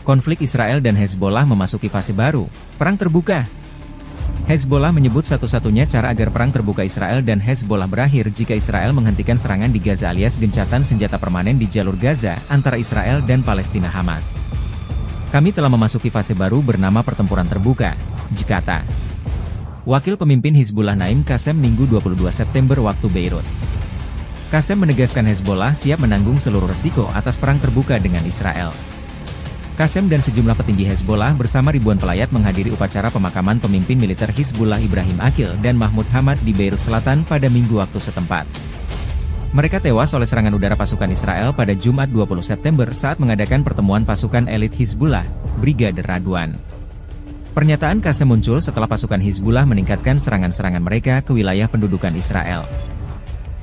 Konflik Israel dan Hezbollah memasuki fase baru, perang terbuka. Hezbollah menyebut satu-satunya cara agar perang terbuka Israel dan Hezbollah berakhir jika Israel menghentikan serangan di Gaza alias gencatan senjata permanen di jalur Gaza antara Israel dan Palestina Hamas. Kami telah memasuki fase baru bernama pertempuran terbuka, dikata Wakil Pemimpin Hizbullah Naim Qassem Minggu 22 September waktu Beirut. Qassem menegaskan Hezbollah siap menanggung seluruh resiko atas perang terbuka dengan Israel. Qassem dan sejumlah petinggi Hezbollah bersama ribuan pelayat menghadiri upacara pemakaman pemimpin militer Hizbullah Ibrahim Aqil dan Mahmud Hamad di Beirut Selatan pada Minggu waktu setempat. Mereka tewas oleh serangan udara pasukan Israel pada Jumat 20 September saat mengadakan pertemuan pasukan elit Hizbullah, Brigade Radwan. Pernyataan Qassem muncul setelah pasukan Hizbullah meningkatkan serangan-serangan mereka ke wilayah pendudukan Israel.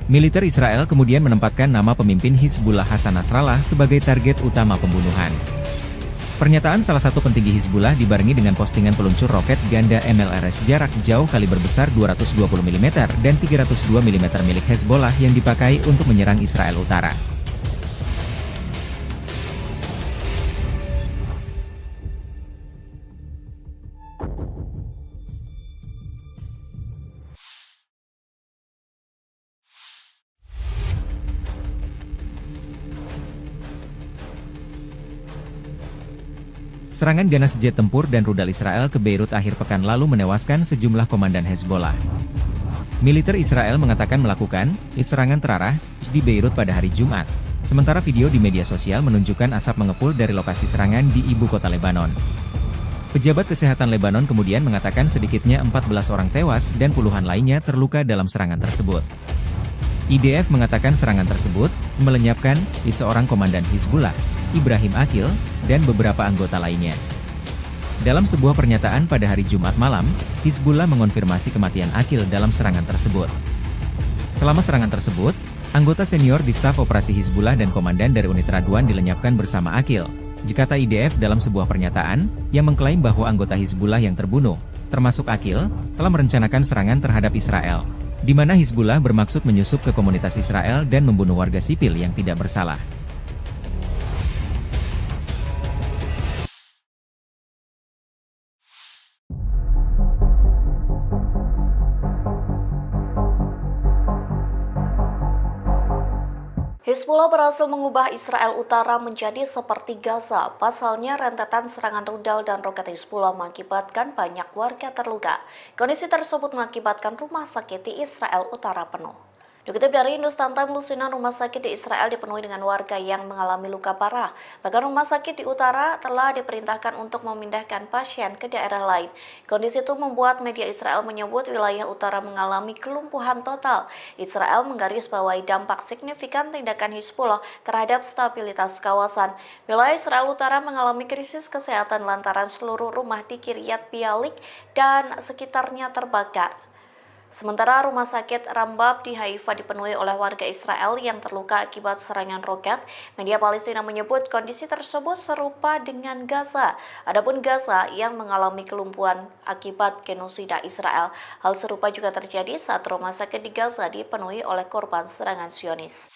Militer Israel kemudian menempatkan nama pemimpin Hizbullah Hasan Nasrallah sebagai target utama pembunuhan. Pernyataan salah satu petinggi Hizbullah dibarengi dengan postingan peluncur roket ganda MLRS jarak jauh kaliber besar 220 mm dan 302 mm milik Hezbollah yang dipakai untuk menyerang Israel Utara. Serangan ganas jet tempur dan rudal Israel ke Beirut akhir pekan lalu menewaskan sejumlah komandan Hezbollah. Militer Israel mengatakan melakukan serangan terarah di Beirut pada hari Jumat, sementara video di media sosial menunjukkan asap mengepul dari lokasi serangan di ibu kota Lebanon. Pejabat kesehatan Lebanon kemudian mengatakan sedikitnya 14 orang tewas dan puluhan lainnya terluka dalam serangan tersebut. IDF mengatakan serangan tersebut melenyapkan seorang komandan Hizbullah, Ibrahim Aqil, dan beberapa anggota lainnya. Dalam sebuah pernyataan pada hari Jumat malam, Hizbullah mengonfirmasi kematian Aqil dalam serangan tersebut. Selama serangan tersebut, anggota senior di staf operasi Hizbullah dan komandan dari unit Radwan dilenyapkan bersama Aqil, kata IDF dalam sebuah pernyataan, yang mengklaim bahwa anggota Hizbullah yang terbunuh, termasuk Aqil, telah merencanakan serangan terhadap Israel, di mana Hizbullah bermaksud menyusup ke komunitas Israel dan membunuh warga sipil yang tidak bersalah. Hizbullah berhasil mengubah Israel Utara menjadi seperti Gaza. Pasalnya, rentetan serangan rudal dan roket Hizbullah mengakibatkan banyak warga terluka. Kondisi tersebut mengakibatkan rumah sakit di Israel Utara penuh. Dikutip dari Hindustan Times, lusinan rumah sakit di Israel dipenuhi dengan warga yang mengalami luka parah. Bahkan rumah sakit di utara telah diperintahkan untuk memindahkan pasien ke daerah lain. Kondisi itu membuat media Israel menyebut wilayah utara mengalami kelumpuhan total. Israel menggarisbawahi dampak signifikan tindakan Hizbullah terhadap stabilitas kawasan. Wilayah Israel Utara mengalami krisis kesehatan lantaran seluruh rumah di Kiryat Bialik dan sekitarnya terbakar. Sementara rumah sakit Rambab di Haifa dipenuhi oleh warga Israel yang terluka akibat serangan roket. Media Palestina menyebut kondisi tersebut serupa dengan Gaza. Adapun Gaza yang mengalami kelumpuhan akibat genosida Israel. Hal serupa juga terjadi saat rumah sakit di Gaza dipenuhi oleh korban serangan Zionis.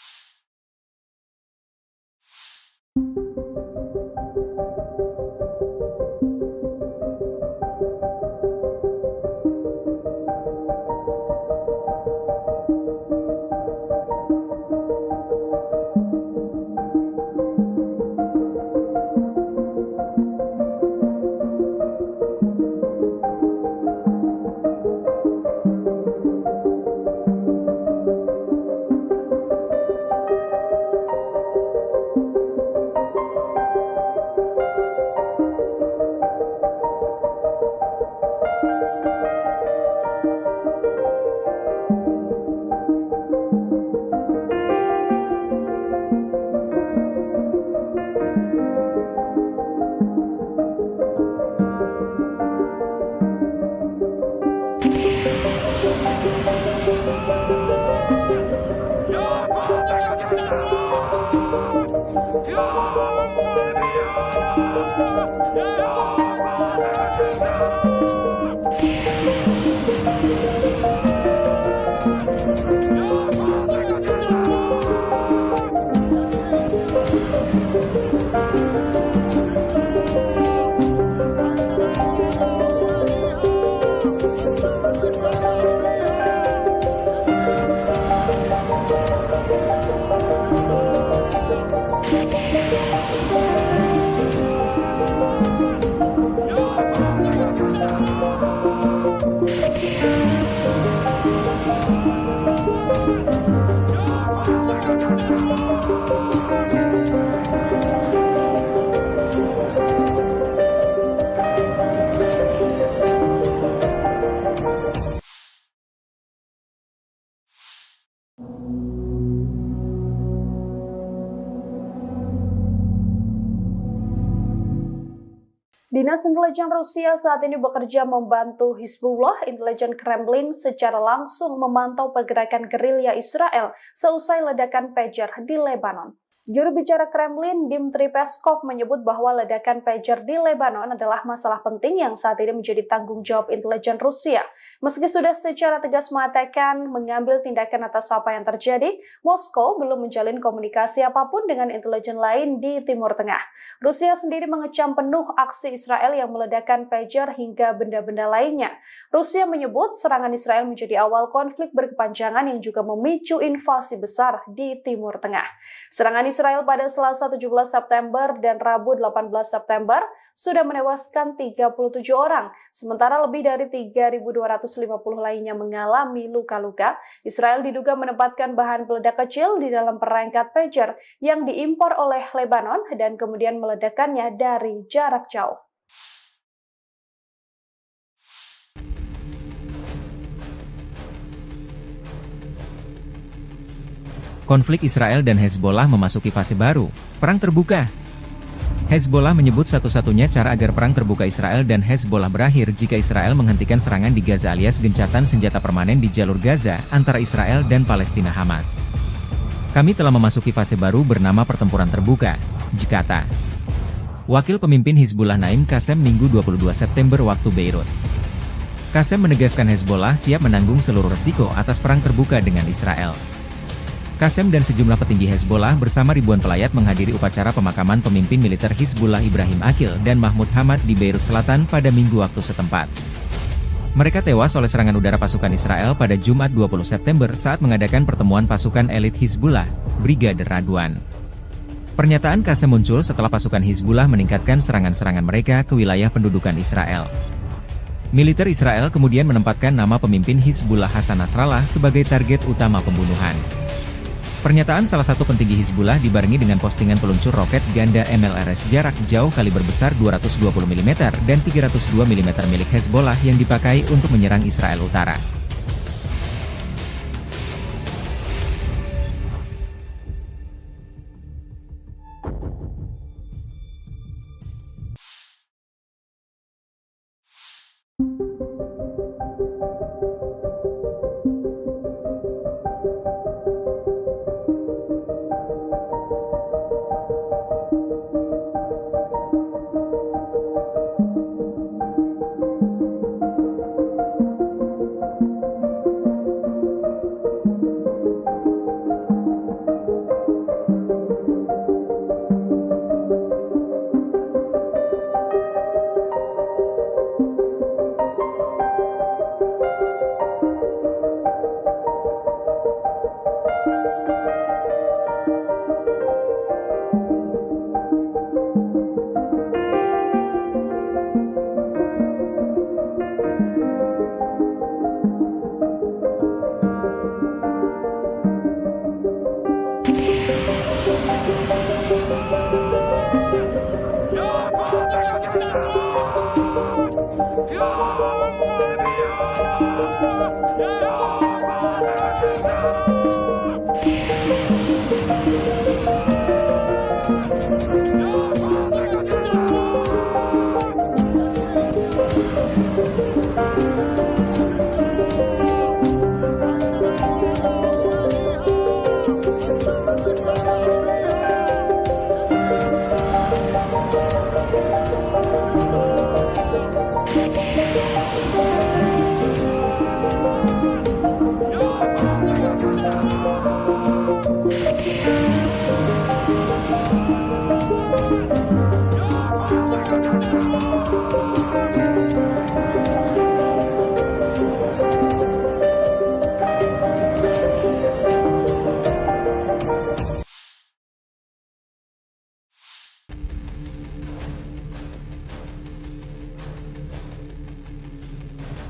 Dinas Intelijen Rusia saat ini bekerja membantu Hizbullah. Intelijen Kremlin secara langsung memantau pergerakan gerilya Israel seusai ledakan pager di Lebanon. Juru bicara Kremlin, Dmitry Peskov, menyebut bahwa ledakan pager di Lebanon adalah masalah penting yang saat ini menjadi tanggung jawab intelijen Rusia. Meski sudah secara tegas mengatakan mengambil tindakan atas apa yang terjadi, Moskow belum menjalin komunikasi apapun dengan intelijen lain di Timur Tengah. Rusia sendiri mengecam penuh aksi Israel yang meledakkan pager hingga benda-benda lainnya. Rusia menyebut serangan Israel menjadi awal konflik berkepanjangan yang juga memicu invasi besar di Timur Tengah. Serangan Israel pada Selasa 17 September dan Rabu 18 September sudah menewaskan 37 orang, sementara lebih dari 3.250 lainnya mengalami luka-luka. Israel diduga menempatkan bahan peledak kecil di dalam perangkat pager yang diimpor oleh Lebanon dan kemudian meledakkannya dari jarak jauh. Konflik Israel dan Hezbollah memasuki fase baru, perang terbuka. Hezbollah menyebut satu-satunya cara agar perang terbuka Israel dan Hezbollah berakhir jika Israel menghentikan serangan di Gaza alias gencatan senjata permanen di jalur Gaza antara Israel dan Palestina Hamas. Kami telah memasuki fase baru bernama pertempuran terbuka, dikata Wakil Pemimpin Hizbullah Naim Qassem Minggu 22 September waktu Beirut. Qassem menegaskan Hezbollah siap menanggung seluruh resiko atas perang terbuka dengan Israel. Qassem dan sejumlah petinggi Hezbollah bersama ribuan pelayat menghadiri upacara pemakaman pemimpin militer Hizbullah Ibrahim Aqil dan Mahmud Hamad di Beirut Selatan pada Minggu waktu setempat. Mereka tewas oleh serangan udara pasukan Israel pada Jumat 20 September saat mengadakan pertemuan pasukan elit Hizbullah, Brigade Radwan. Pernyataan Qassem muncul setelah pasukan Hizbullah meningkatkan serangan-serangan mereka ke wilayah pendudukan Israel. Militer Israel kemudian menempatkan nama pemimpin Hizbullah Hasan Nasrallah sebagai target utama pembunuhan. Pernyataan salah satu petinggi Hizbullah dibarengi dengan postingan peluncur roket ganda MLRS jarak jauh kaliber besar 220 mm dan 302 mm milik Hezbollah yang dipakai untuk menyerang Israel Utara.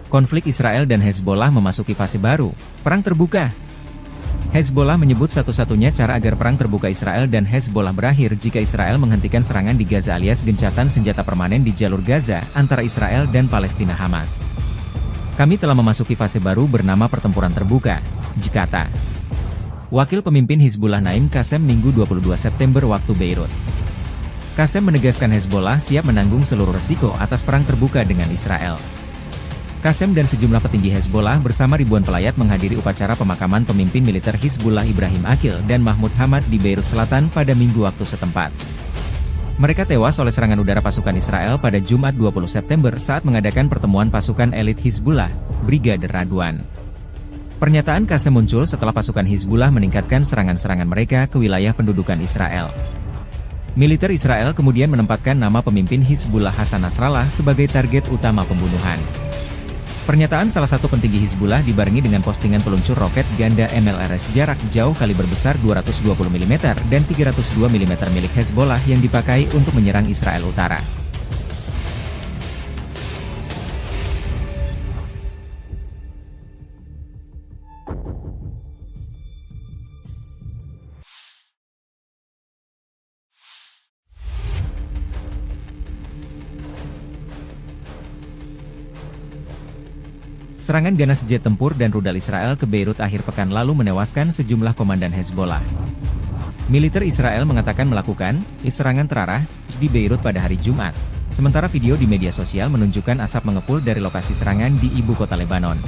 Konflik Israel dan Hezbollah memasuki fase baru, perang terbuka. Hezbollah menyebut satu-satunya cara agar perang terbuka Israel dan Hezbollah berakhir jika Israel menghentikan serangan di Gaza alias gencatan senjata permanen di jalur Gaza antara Israel dan Palestina Hamas. Kami telah memasuki fase baru bernama pertempuran terbuka, kata Wakil Pemimpin Hizbullah Naim Qassem Minggu 22 September waktu Beirut. Qassem menegaskan Hezbollah siap menanggung seluruh resiko atas perang terbuka dengan Israel. Qassem dan sejumlah petinggi Hezbollah bersama ribuan pelayat menghadiri upacara pemakaman pemimpin militer Hizbullah Ibrahim Aqil dan Mahmud Hamad di Beirut Selatan pada Minggu waktu setempat. Mereka tewas oleh serangan udara pasukan Israel pada Jumat 20 September saat mengadakan pertemuan pasukan elit Hizbullah, Brigadir Radwan. Pernyataan Qassem muncul setelah pasukan Hizbullah meningkatkan serangan-serangan mereka ke wilayah pendudukan Israel. Militer Israel kemudian menempatkan nama pemimpin Hizbullah Hasan Nasrallah sebagai target utama pembunuhan. Pernyataan salah satu petinggi Hizbullah dibarengi dengan postingan peluncur roket ganda MLRS jarak jauh kaliber besar 220 mm dan 302 mm milik Hezbollah yang dipakai untuk menyerang Israel Utara. Serangan ganas jet tempur dan rudal Israel ke Beirut akhir pekan lalu menewaskan sejumlah komandan Hezbollah. Militer Israel mengatakan melakukan serangan terarah di Beirut pada hari Jumat, sementara video di media sosial menunjukkan asap mengepul dari lokasi serangan di ibu kota Lebanon.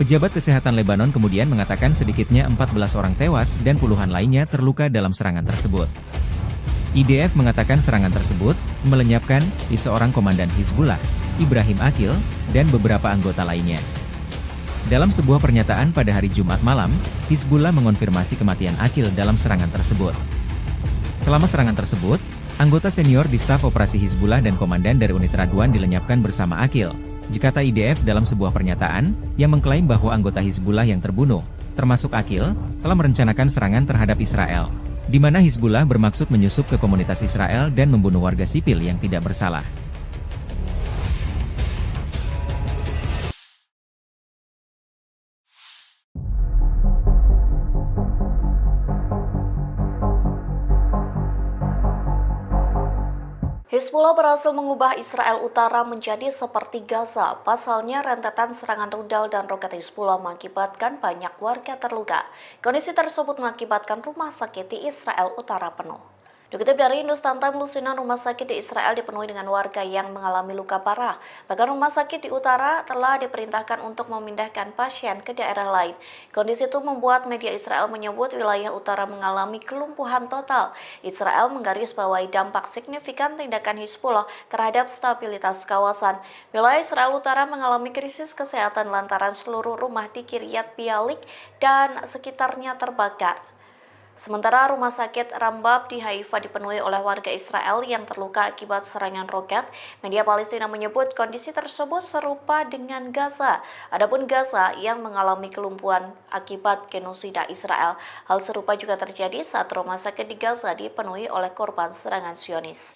Pejabat kesehatan Lebanon kemudian mengatakan sedikitnya 14 orang tewas dan puluhan lainnya terluka dalam serangan tersebut. IDF mengatakan serangan tersebut melenyapkan seorang komandan Hizbullah, Ibrahim Aqil, dan beberapa anggota lainnya. Dalam sebuah pernyataan pada hari Jumat malam, Hizbullah mengonfirmasi kematian Aqil dalam serangan tersebut. Selama serangan tersebut, anggota senior di staf operasi Hizbullah dan komandan dari unit Radwan dilenyapkan bersama Aqil, kata IDF dalam sebuah pernyataan, yang mengklaim bahwa anggota Hizbullah yang terbunuh, termasuk Aqil, telah merencanakan serangan terhadap Israel, di mana Hizbullah bermaksud menyusup ke komunitas Israel dan membunuh warga sipil yang tidak bersalah. Hizbullah berhasil mengubah Israel Utara menjadi seperti Gaza. Pasalnya, rentetan serangan rudal dan roket Hizbullah mengakibatkan banyak warga terluka. Kondisi tersebut mengakibatkan rumah sakit di Israel Utara penuh. Dikutip dari Hindustan Times, lusinan rumah sakit di Israel dipenuhi dengan warga yang mengalami luka parah. Bahkan rumah sakit di utara telah diperintahkan untuk memindahkan pasien ke daerah lain. Kondisi itu membuat media Israel menyebut wilayah utara mengalami kelumpuhan total. Israel menggarisbawahi dampak signifikan tindakan Hizbullah terhadap stabilitas kawasan. Wilayah Israel Utara mengalami krisis kesehatan lantaran seluruh rumah di Kiryat Bialik dan sekitarnya terbakar. Sementara rumah sakit Rambab di Haifa dipenuhi oleh warga Israel yang terluka akibat serangan roket. Media Palestina menyebut kondisi tersebut serupa dengan Gaza. Adapun Gaza yang mengalami kelumpuhan akibat genosida Israel. Hal serupa juga terjadi saat rumah sakit di Gaza dipenuhi oleh korban serangan Zionis.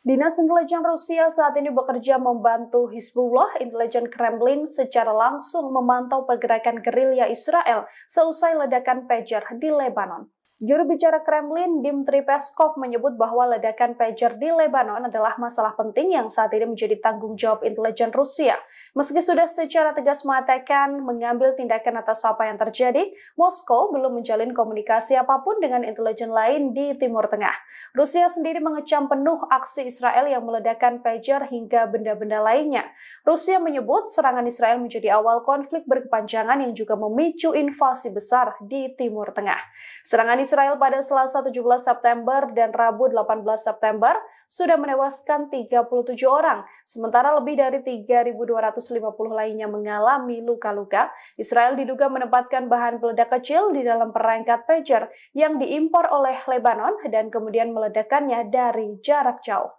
Dinas Intelijen Rusia saat ini bekerja membantu Hizbullah. Intelijen Kremlin secara langsung memantau pergerakan gerilya Israel seusai ledakan pager di Lebanon. Juru bicara Kremlin, Dmitry Peskov, menyebut bahwa ledakan pager di Lebanon adalah masalah penting yang saat ini menjadi tanggung jawab intelijen Rusia. Meski sudah secara tegas mengatakan mengambil tindakan atas apa yang terjadi, Moskow belum menjalin komunikasi apapun dengan intelijen lain di Timur Tengah. Rusia sendiri mengecam penuh aksi Israel yang meledakkan pager hingga benda-benda lainnya. Rusia menyebut serangan Israel menjadi awal konflik berkepanjangan yang juga memicu invasi besar di Timur Tengah. Serangan Israel pada Selasa 17 September dan Rabu 18 September sudah menewaskan 37 orang, sementara lebih dari 3.250 lainnya mengalami luka-luka. Israel diduga menempatkan bahan peledak kecil di dalam perangkat pager yang diimpor oleh Lebanon dan kemudian meledakkannya dari jarak jauh.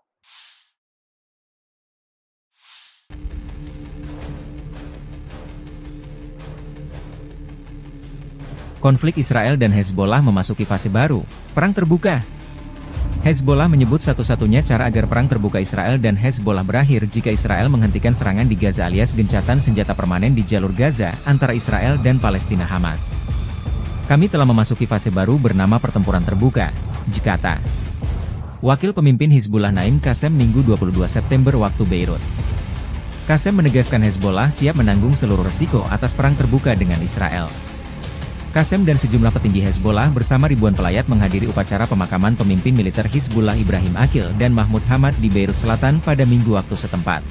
Konflik Israel dan Hezbollah memasuki fase baru, perang terbuka. Hezbollah menyebut satu-satunya cara agar perang terbuka Israel dan Hezbollah berakhir jika Israel menghentikan serangan di Gaza alias gencatan senjata permanen di jalur Gaza antara Israel dan Palestina Hamas. Kami telah memasuki fase baru bernama pertempuran terbuka, dikata Wakil Pemimpin Hizbullah Naim Qassem Minggu 22 September waktu Beirut. Qassem menegaskan Hezbollah siap menanggung seluruh resiko atas perang terbuka dengan Israel. Qassem dan sejumlah petinggi Hezbollah bersama ribuan pelayat menghadiri upacara pemakaman pemimpin militer Hizbullah Ibrahim Aqil dan Mahmud Hamad di Beirut Selatan pada Minggu waktu setempat.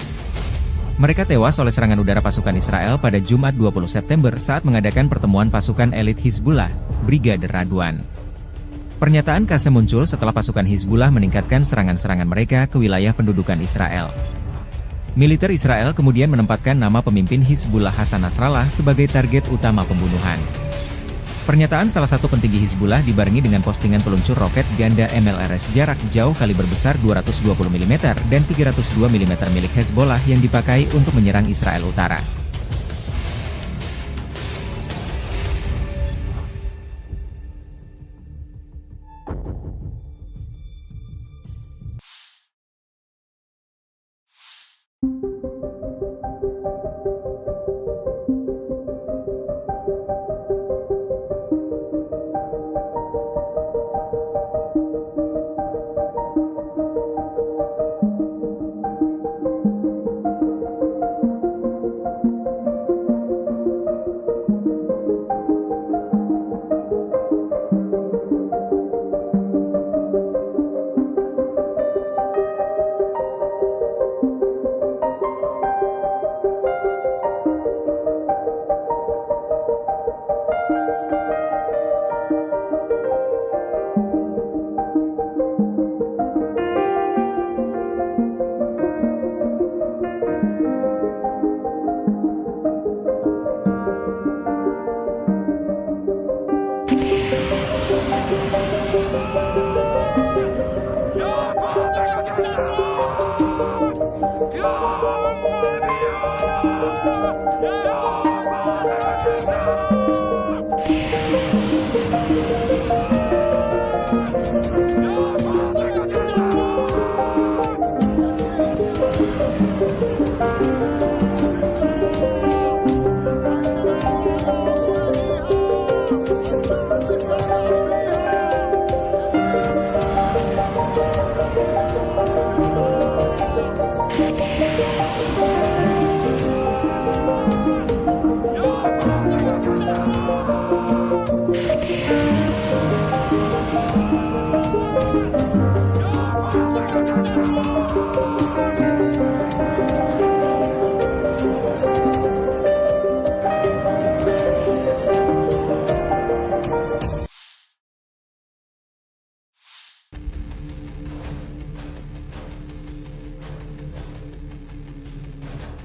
Mereka tewas oleh serangan udara pasukan Israel pada Jumat 20 September saat mengadakan pertemuan pasukan elit Hizbullah, Brigade Radwan. Pernyataan Qassem muncul setelah pasukan Hizbullah meningkatkan serangan-serangan mereka ke wilayah pendudukan Israel. Militer Israel kemudian menempatkan nama pemimpin Hizbullah Hasan Nasrallah sebagai target utama pembunuhan. Pernyataan salah satu petinggi Hizbullah dibarengi dengan postingan peluncur roket ganda MLRS jarak jauh kaliber besar 220 mm dan 302 mm milik Hezbollah yang dipakai untuk menyerang Israel Utara.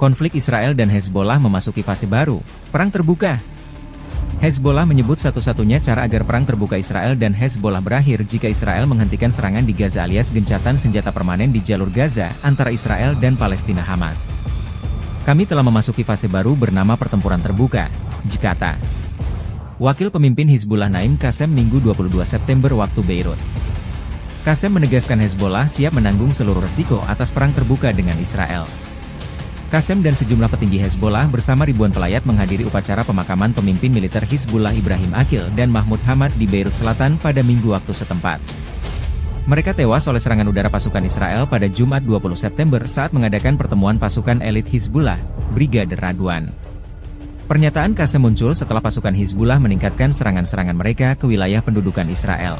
Konflik Israel dan Hezbollah memasuki fase baru, perang terbuka. Hezbollah menyebut satu-satunya cara agar perang terbuka Israel dan Hezbollah berakhir jika Israel menghentikan serangan di Gaza alias gencatan senjata permanen di jalur Gaza antara Israel dan Palestina Hamas. Kami telah memasuki fase baru bernama pertempuran terbuka, dikata Wakil Pemimpin Hizbullah Naim Qassem Minggu 22 September waktu Beirut. Qasem menegaskan Hezbollah siap menanggung seluruh resiko atas perang terbuka dengan Israel. Qasem dan sejumlah petinggi Hezbollah bersama ribuan pelayat menghadiri upacara pemakaman pemimpin militer Hizbullah Ibrahim Aqil dan Mahmud Hamad di Beirut Selatan pada Minggu waktu setempat. Mereka tewas oleh serangan udara pasukan Israel pada Jumat 20 September saat mengadakan pertemuan pasukan elit Hizbullah, Brigadir Radwan. Pernyataan Qasem muncul setelah pasukan Hizbullah meningkatkan serangan-serangan mereka ke wilayah pendudukan Israel.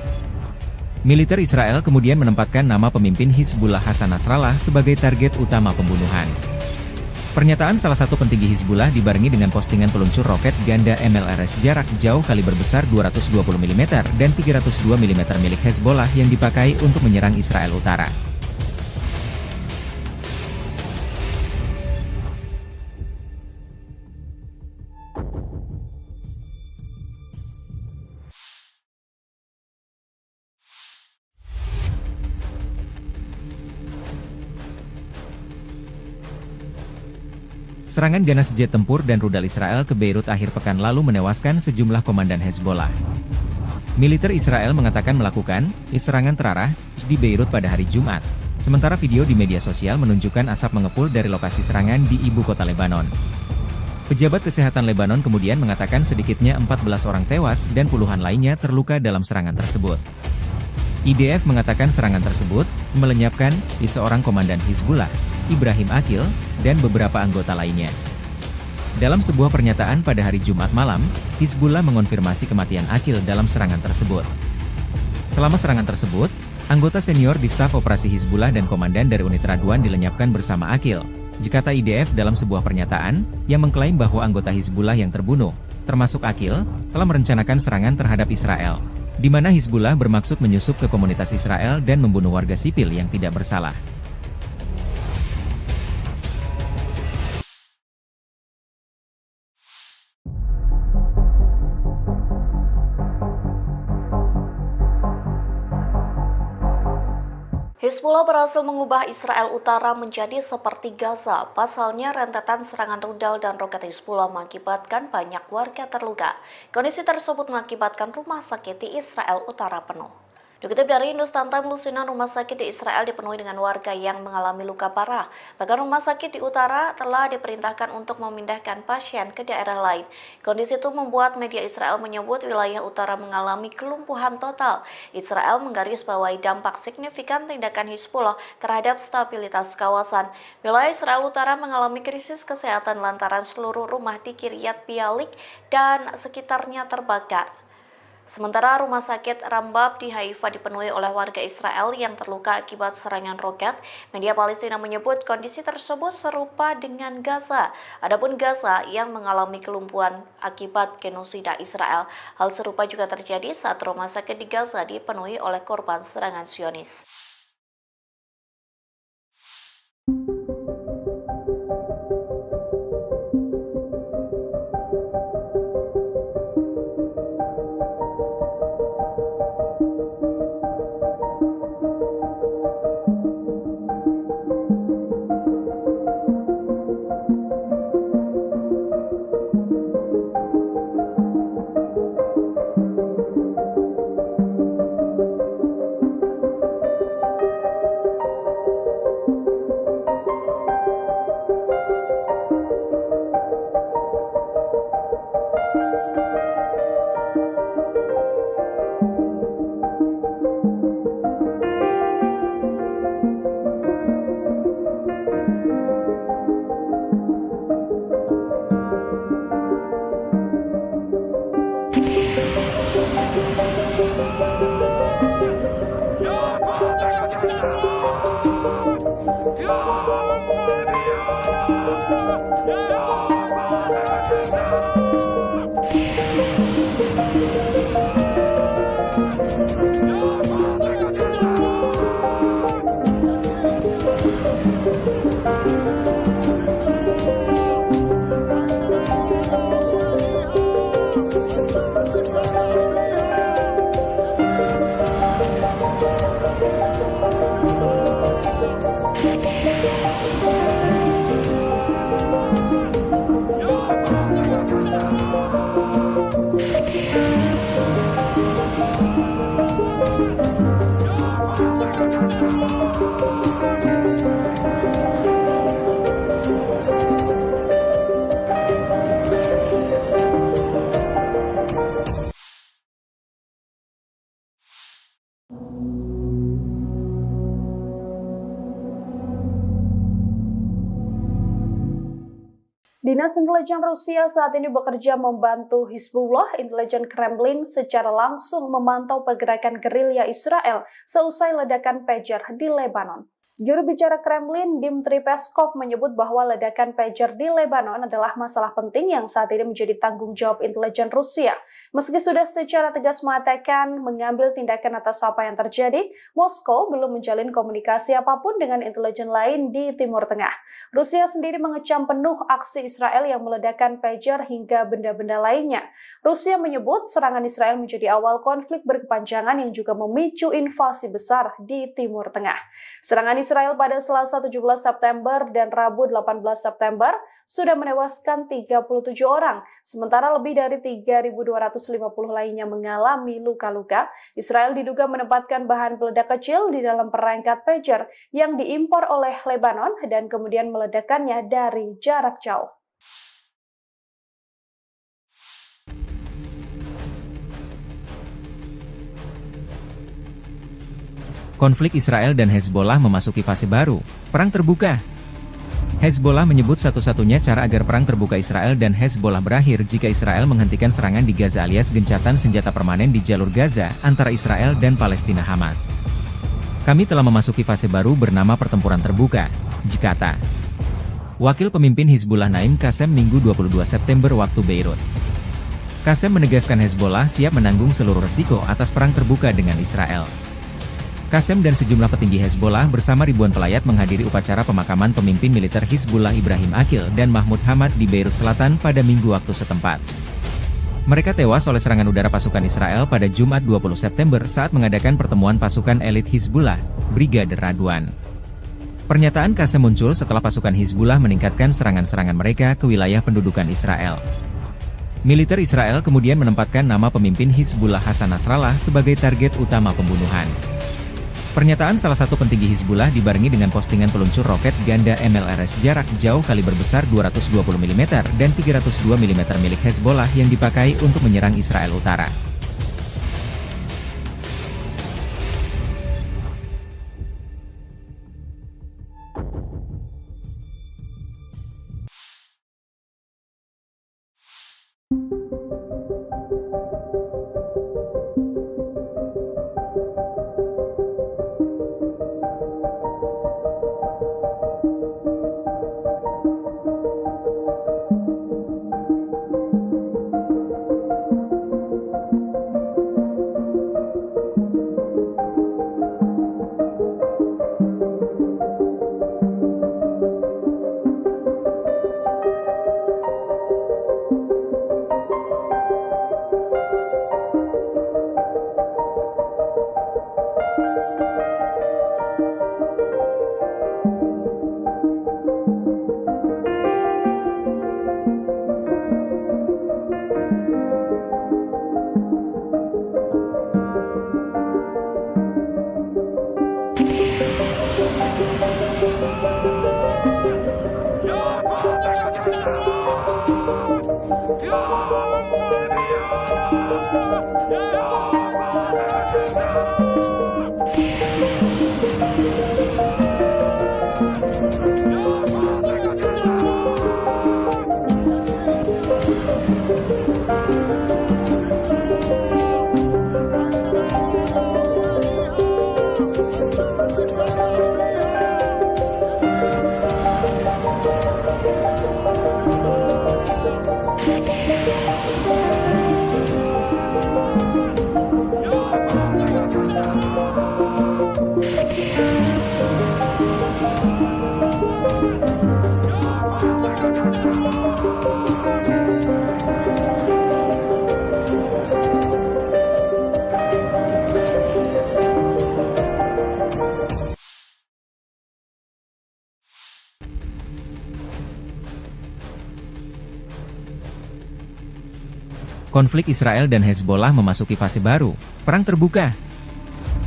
Militer Israel kemudian menempatkan nama pemimpin Hizbullah Hasan Nasrallah sebagai target utama pembunuhan. Pernyataan salah satu petinggi Hizbullah dibarengi dengan postingan peluncur roket ganda MLRS jarak jauh kaliber besar 220 mm dan 302 mm milik Hezbollah yang dipakai untuk menyerang Israel Utara. Serangan ganas jet tempur dan rudal Israel ke Beirut akhir pekan lalu menewaskan sejumlah komandan Hezbollah. Militer Israel mengatakan melakukan serangan terarah di Beirut pada hari Jumat, sementara video di media sosial menunjukkan asap mengepul dari lokasi serangan di ibu kota Lebanon. Pejabat kesehatan Lebanon kemudian mengatakan sedikitnya 14 orang tewas dan puluhan lainnya terluka dalam serangan tersebut. IDF mengatakan serangan tersebut melenyapkan seorang komandan Hizbullah, Ibrahim Aqil, dan beberapa anggota lainnya. Dalam sebuah pernyataan pada hari Jumat malam, Hizbullah mengonfirmasi kematian Aqil dalam serangan tersebut. Selama serangan tersebut, anggota senior di staf operasi Hizbullah dan komandan dari unit Radwan dilenyapkan bersama Aqil, kata IDF dalam sebuah pernyataan, yang mengklaim bahwa anggota Hizbullah yang terbunuh, termasuk Aqil, telah merencanakan serangan terhadap Israel, di mana Hizbullah bermaksud menyusup ke komunitas Israel dan membunuh warga sipil yang tidak bersalah. Hizbullah berhasil mengubah Israel Utara menjadi seperti Gaza. Pasalnya, rentetan serangan rudal dan roket Hizbullah mengakibatkan banyak warga terluka. Kondisi tersebut mengakibatkan rumah sakit di Israel Utara penuh. Dikutip dari Hindustan Times, lusinan rumah sakit di Israel dipenuhi dengan warga yang mengalami luka parah. Bahkan rumah sakit di utara telah diperintahkan untuk memindahkan pasien ke daerah lain. Kondisi itu membuat media Israel menyebut wilayah utara mengalami kelumpuhan total. Israel menggarisbawahi dampak signifikan tindakan Hizbullah terhadap stabilitas kawasan. Wilayah Israel Utara mengalami krisis kesehatan lantaran seluruh rumah di Kiryat Bialik dan sekitarnya terbakar. Sementara rumah sakit Rambab di Haifa dipenuhi oleh warga Israel yang terluka akibat serangan roket. Media Palestina menyebut kondisi tersebut serupa dengan Gaza. Adapun Gaza yang mengalami kelumpuhan akibat genosida Israel. Hal serupa juga terjadi saat rumah sakit di Gaza dipenuhi oleh korban serangan Zionis. Dinas Intelijen Rusia saat ini bekerja membantu Hizbullah. Intelijen Kremlin secara langsung memantau pergerakan gerilya Israel seusai ledakan pager di Lebanon. Juru bicara Kremlin, Dmitry Peskov, menyebut bahwa ledakan pager di Lebanon adalah masalah penting yang saat ini menjadi tanggung jawab intelijen Rusia. Meski sudah secara tegas mengatakan mengambil tindakan atas apa yang terjadi, Moskow belum menjalin komunikasi apapun dengan intelijen lain di Timur Tengah. Rusia sendiri mengecam penuh aksi Israel yang meledakkan pager hingga benda-benda lainnya. Rusia menyebut serangan Israel menjadi awal konflik berkepanjangan yang juga memicu invasi besar di Timur Tengah. Serangan Israel pada Selasa 17 September dan Rabu 18 September sudah menewaskan 37 orang, sementara lebih dari 3.250 lainnya mengalami luka-luka. Israel diduga menempatkan bahan peledak kecil di dalam perangkat pager yang diimpor oleh Lebanon dan kemudian meledakkannya dari jarak jauh. Konflik Israel dan Hezbollah memasuki fase baru, perang terbuka. Hezbollah menyebut satu-satunya cara agar perang terbuka Israel dan Hezbollah berakhir jika Israel menghentikan serangan di Gaza alias gencatan senjata permanen di jalur Gaza antara Israel dan Palestina Hamas. Kami telah memasuki fase baru bernama pertempuran terbuka, kata Wakil Pemimpin Hizbullah Naim Qassem Minggu 22 September waktu Beirut. Qassem menegaskan Hezbollah siap menanggung seluruh resiko atas perang terbuka dengan Israel. Qassem dan sejumlah petinggi Hezbollah bersama ribuan pelayat menghadiri upacara pemakaman pemimpin militer Hizbullah Ibrahim Aqil dan Mahmud Hamad di Beirut Selatan pada Minggu waktu setempat. Mereka tewas oleh serangan udara pasukan Israel pada Jumat 20 September saat mengadakan pertemuan pasukan elit Hizbullah, Brigadir Radwan. Pernyataan Qassem muncul setelah pasukan Hizbullah meningkatkan serangan-serangan mereka ke wilayah pendudukan Israel. Militer Israel kemudian menempatkan nama pemimpin Hizbullah Hasan Nasrallah sebagai target utama pembunuhan. Pernyataan salah satu petinggi Hizbullah dibarengi dengan postingan peluncur roket ganda MLRS jarak jauh kaliber besar 220 mm dan 302 mm milik Hezbollah yang dipakai untuk menyerang Israel Utara. Konflik Israel dan Hezbollah memasuki fase baru, perang terbuka.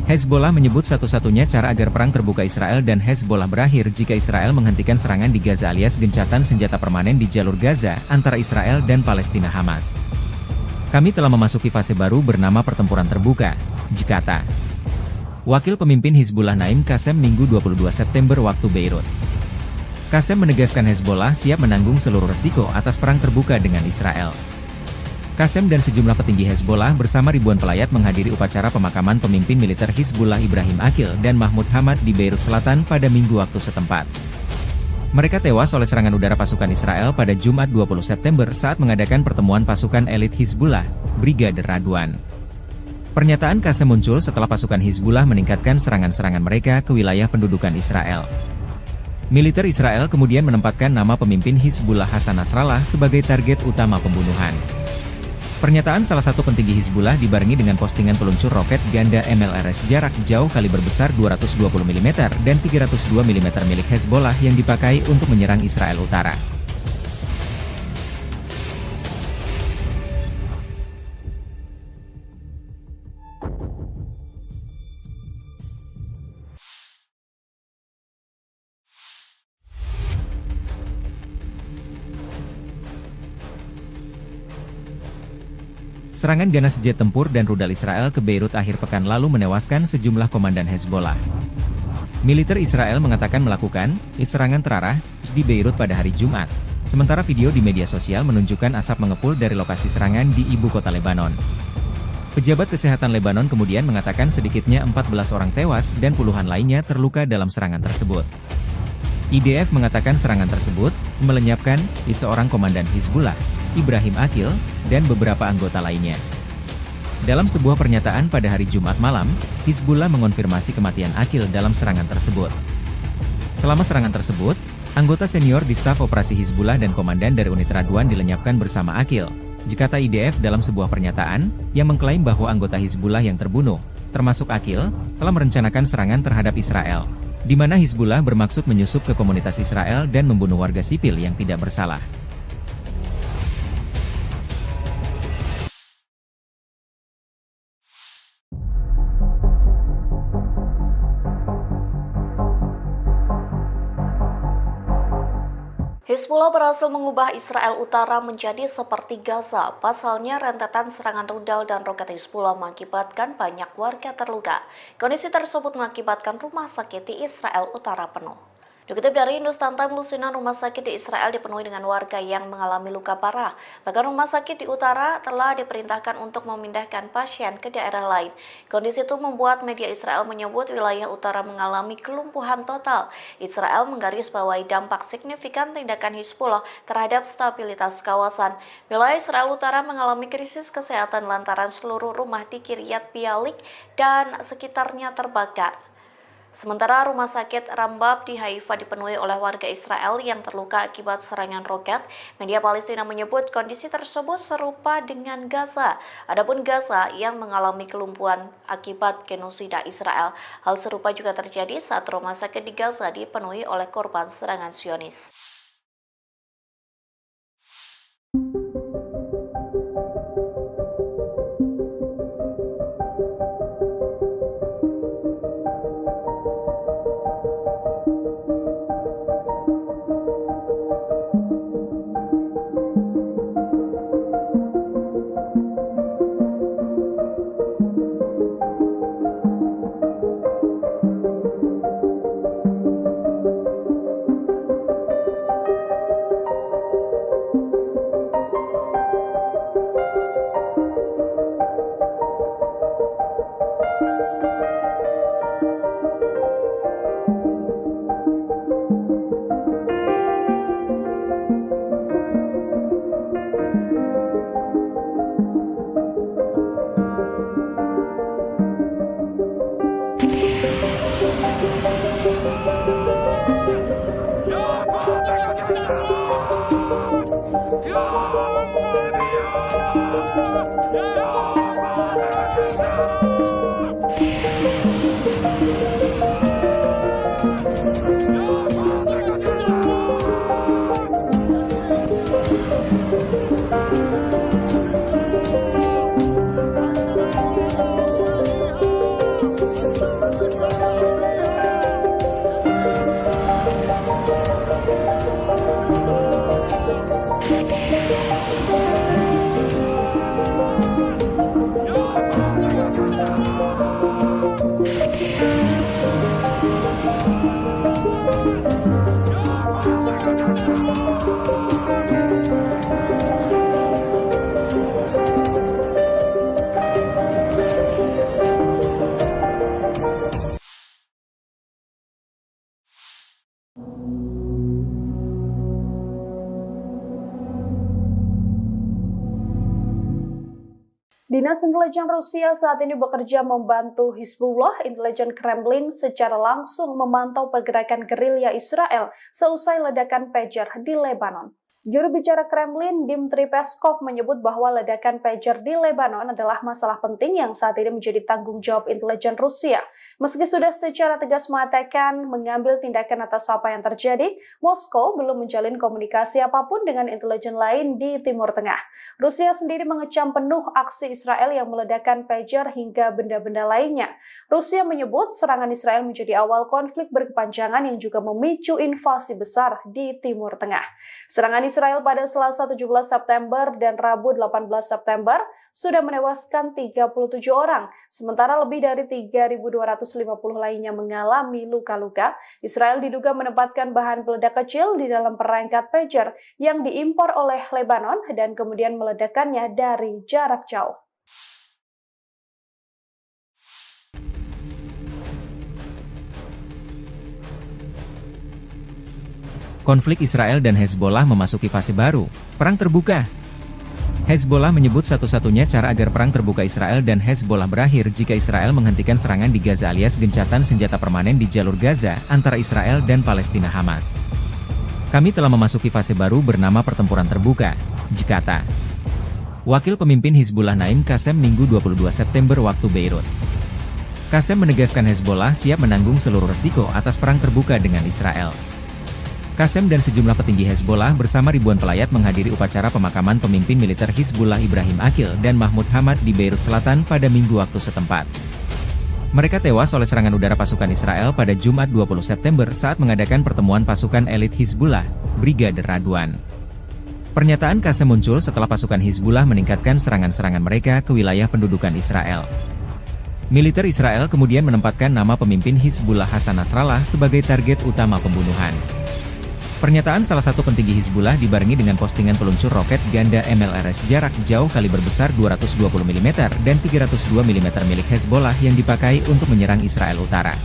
Hezbollah menyebut satu-satunya cara agar perang terbuka Israel dan Hezbollah berakhir jika Israel menghentikan serangan di Gaza alias gencatan senjata permanen di jalur Gaza antara Israel dan Palestina Hamas. Kami telah memasuki fase baru bernama pertempuran terbuka, kata Wakil Pemimpin Hizbullah Naim Qassem Minggu 22 September waktu Beirut. Qasem menegaskan Hezbollah siap menanggung seluruh resiko atas perang terbuka dengan Israel. Qasem dan sejumlah petinggi Hezbollah bersama ribuan pelayat menghadiri upacara pemakaman pemimpin militer Hizbullah Ibrahim Aqil dan Mahmud Hamad di Beirut Selatan pada Minggu waktu setempat. Mereka tewas oleh serangan udara pasukan Israel pada Jumat 20 September saat mengadakan pertemuan pasukan elit Hizbullah, Brigade Radwan. Pernyataan Qasem muncul setelah pasukan Hizbullah meningkatkan serangan-serangan mereka ke wilayah pendudukan Israel. Militer Israel kemudian menempatkan nama pemimpin Hizbullah Hasan Nasrallah sebagai target utama pembunuhan. Pernyataan salah satu petinggi Hizbullah dibarengi dengan postingan peluncur roket ganda MLRS jarak jauh kaliber besar 220 mm dan 302 mm milik Hezbollah yang dipakai untuk menyerang Israel Utara. Serangan ganas jet tempur dan rudal Israel ke Beirut akhir pekan lalu menewaskan sejumlah komandan Hezbollah. Militer Israel mengatakan melakukan serangan terarah di Beirut pada hari Jumat, sementara video di media sosial menunjukkan asap mengepul dari lokasi serangan di ibu kota Lebanon. Pejabat kesehatan Lebanon kemudian mengatakan sedikitnya 14 orang tewas dan puluhan lainnya terluka dalam serangan tersebut. IDF mengatakan serangan tersebut melenyapkan seorang komandan Hizbullah, Ibrahim Aqil, dan beberapa anggota lainnya. Dalam sebuah pernyataan pada hari Jumat malam, Hizbullah mengonfirmasi kematian Aqil dalam serangan tersebut. Selama serangan tersebut, anggota senior di staf operasi Hizbullah dan komandan dari unit Radwan dilenyapkan bersama Aqil, kata IDF dalam sebuah pernyataan, yang mengklaim bahwa anggota Hizbullah yang terbunuh, termasuk Aqil, telah merencanakan serangan terhadap Israel, di mana Hizbullah bermaksud menyusup ke komunitas Israel dan membunuh warga sipil yang tidak bersalah. Hizbullah berhasil mengubah Israel Utara menjadi seperti Gaza. Pasalnya, rentetan serangan rudal dan roket Hizbullah mengakibatkan banyak warga terluka. Kondisi tersebut mengakibatkan rumah sakit di Israel Utara penuh. Dikutip dari Hindustan Times, lusinan rumah sakit di Israel dipenuhi dengan warga yang mengalami luka parah. Bahkan rumah sakit di utara telah diperintahkan untuk memindahkan pasien ke daerah lain. Kondisi itu membuat media Israel menyebut wilayah utara mengalami kelumpuhan total. Israel menggarisbawahi dampak signifikan tindakan Hizbullah terhadap stabilitas kawasan. Wilayah Israel Utara mengalami krisis kesehatan lantaran seluruh rumah di Kiryat Bialik dan sekitarnya terbakar. Sementara rumah sakit Rambab di Haifa dipenuhi oleh warga Israel yang terluka akibat serangan roket. Media Palestina menyebut kondisi tersebut serupa dengan Gaza. Adapun Gaza yang mengalami kelumpuhan akibat genosida Israel. Hal serupa juga terjadi saat rumah sakit di Gaza dipenuhi oleh korban serangan Zionis. Dinas Intelijen Rusia saat ini bekerja membantu Hizbullah. Intelijen Kremlin secara langsung memantau pergerakan gerilya Israel seusai ledakan pager di Lebanon. Juru bicara Kremlin, Dmitry Peskov, menyebut bahwa ledakan pager di Lebanon adalah masalah penting yang saat ini menjadi tanggung jawab intelijen Rusia. Meski sudah secara tegas mengatakan mengambil tindakan atas apa yang terjadi, Moskow belum menjalin komunikasi apapun dengan intelijen lain di Timur Tengah. Rusia sendiri mengecam penuh aksi Israel yang meledakkan pager hingga benda-benda lainnya. Rusia menyebut serangan Israel menjadi awal konflik berkepanjangan yang juga memicu invasi besar di Timur Tengah. Serangan Israel pada Selasa 17 September dan Rabu 18 September sudah menewaskan 37 orang, sementara lebih dari 3.250 lainnya mengalami luka-luka. Israel diduga menempatkan bahan peledak kecil di dalam perangkat pager yang diimpor oleh Lebanon dan kemudian meledakkannya dari jarak jauh. Konflik Israel dan Hezbollah memasuki fase baru, perang terbuka. Hezbollah menyebut satu-satunya cara agar perang terbuka Israel dan Hezbollah berakhir jika Israel menghentikan serangan di Gaza alias gencatan senjata permanen di jalur Gaza antara Israel dan Palestina Hamas. Kami telah memasuki fase baru bernama pertempuran terbuka, dikata Wakil Pemimpin Hizbullah Naim Qassem Minggu 22 September waktu Beirut. Qassem menegaskan Hezbollah siap menanggung seluruh resiko atas perang terbuka dengan Israel. Qassem dan sejumlah petinggi Hezbollah bersama ribuan pelayat menghadiri upacara pemakaman pemimpin militer Hizbullah Ibrahim Aqil dan Mahmud Hamad di Beirut Selatan pada Minggu waktu setempat. Mereka tewas oleh serangan udara pasukan Israel pada Jumat 20 September saat mengadakan pertemuan pasukan elit Hizbullah, Brigade Radwan. Pernyataan Qassem muncul setelah pasukan Hizbullah meningkatkan serangan-serangan mereka ke wilayah pendudukan Israel. Militer Israel kemudian menempatkan nama pemimpin Hizbullah Hasan Nasrallah sebagai target utama pembunuhan. Pernyataan salah satu petinggi Hizbullah dibarengi dengan postingan peluncur roket ganda MLRS jarak jauh kaliber besar 220 mm dan 302 mm milik Hezbollah yang dipakai untuk menyerang Israel Utara.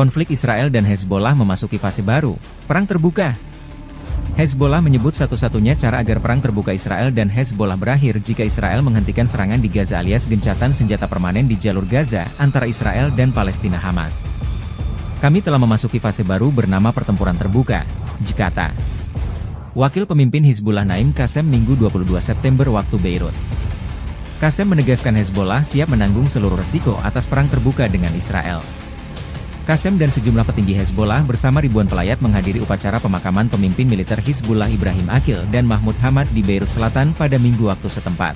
Konflik Israel dan Hezbollah memasuki fase baru, perang terbuka. Hezbollah menyebut satu-satunya cara agar perang terbuka Israel dan Hezbollah berakhir jika Israel menghentikan serangan di Gaza alias gencatan senjata permanen di jalur Gaza antara Israel dan Palestina Hamas. Kami telah memasuki fase baru bernama pertempuran terbuka, kata Wakil Pemimpin Hizbullah Naim Qassem Minggu 22 September waktu Beirut. Qassem menegaskan Hezbollah siap menanggung seluruh resiko atas perang terbuka dengan Israel. Qassem dan sejumlah petinggi Hezbollah bersama ribuan pelayat menghadiri upacara pemakaman pemimpin militer Hizbullah Ibrahim Aqil dan Mahmud Hamad di Beirut Selatan pada Minggu waktu setempat.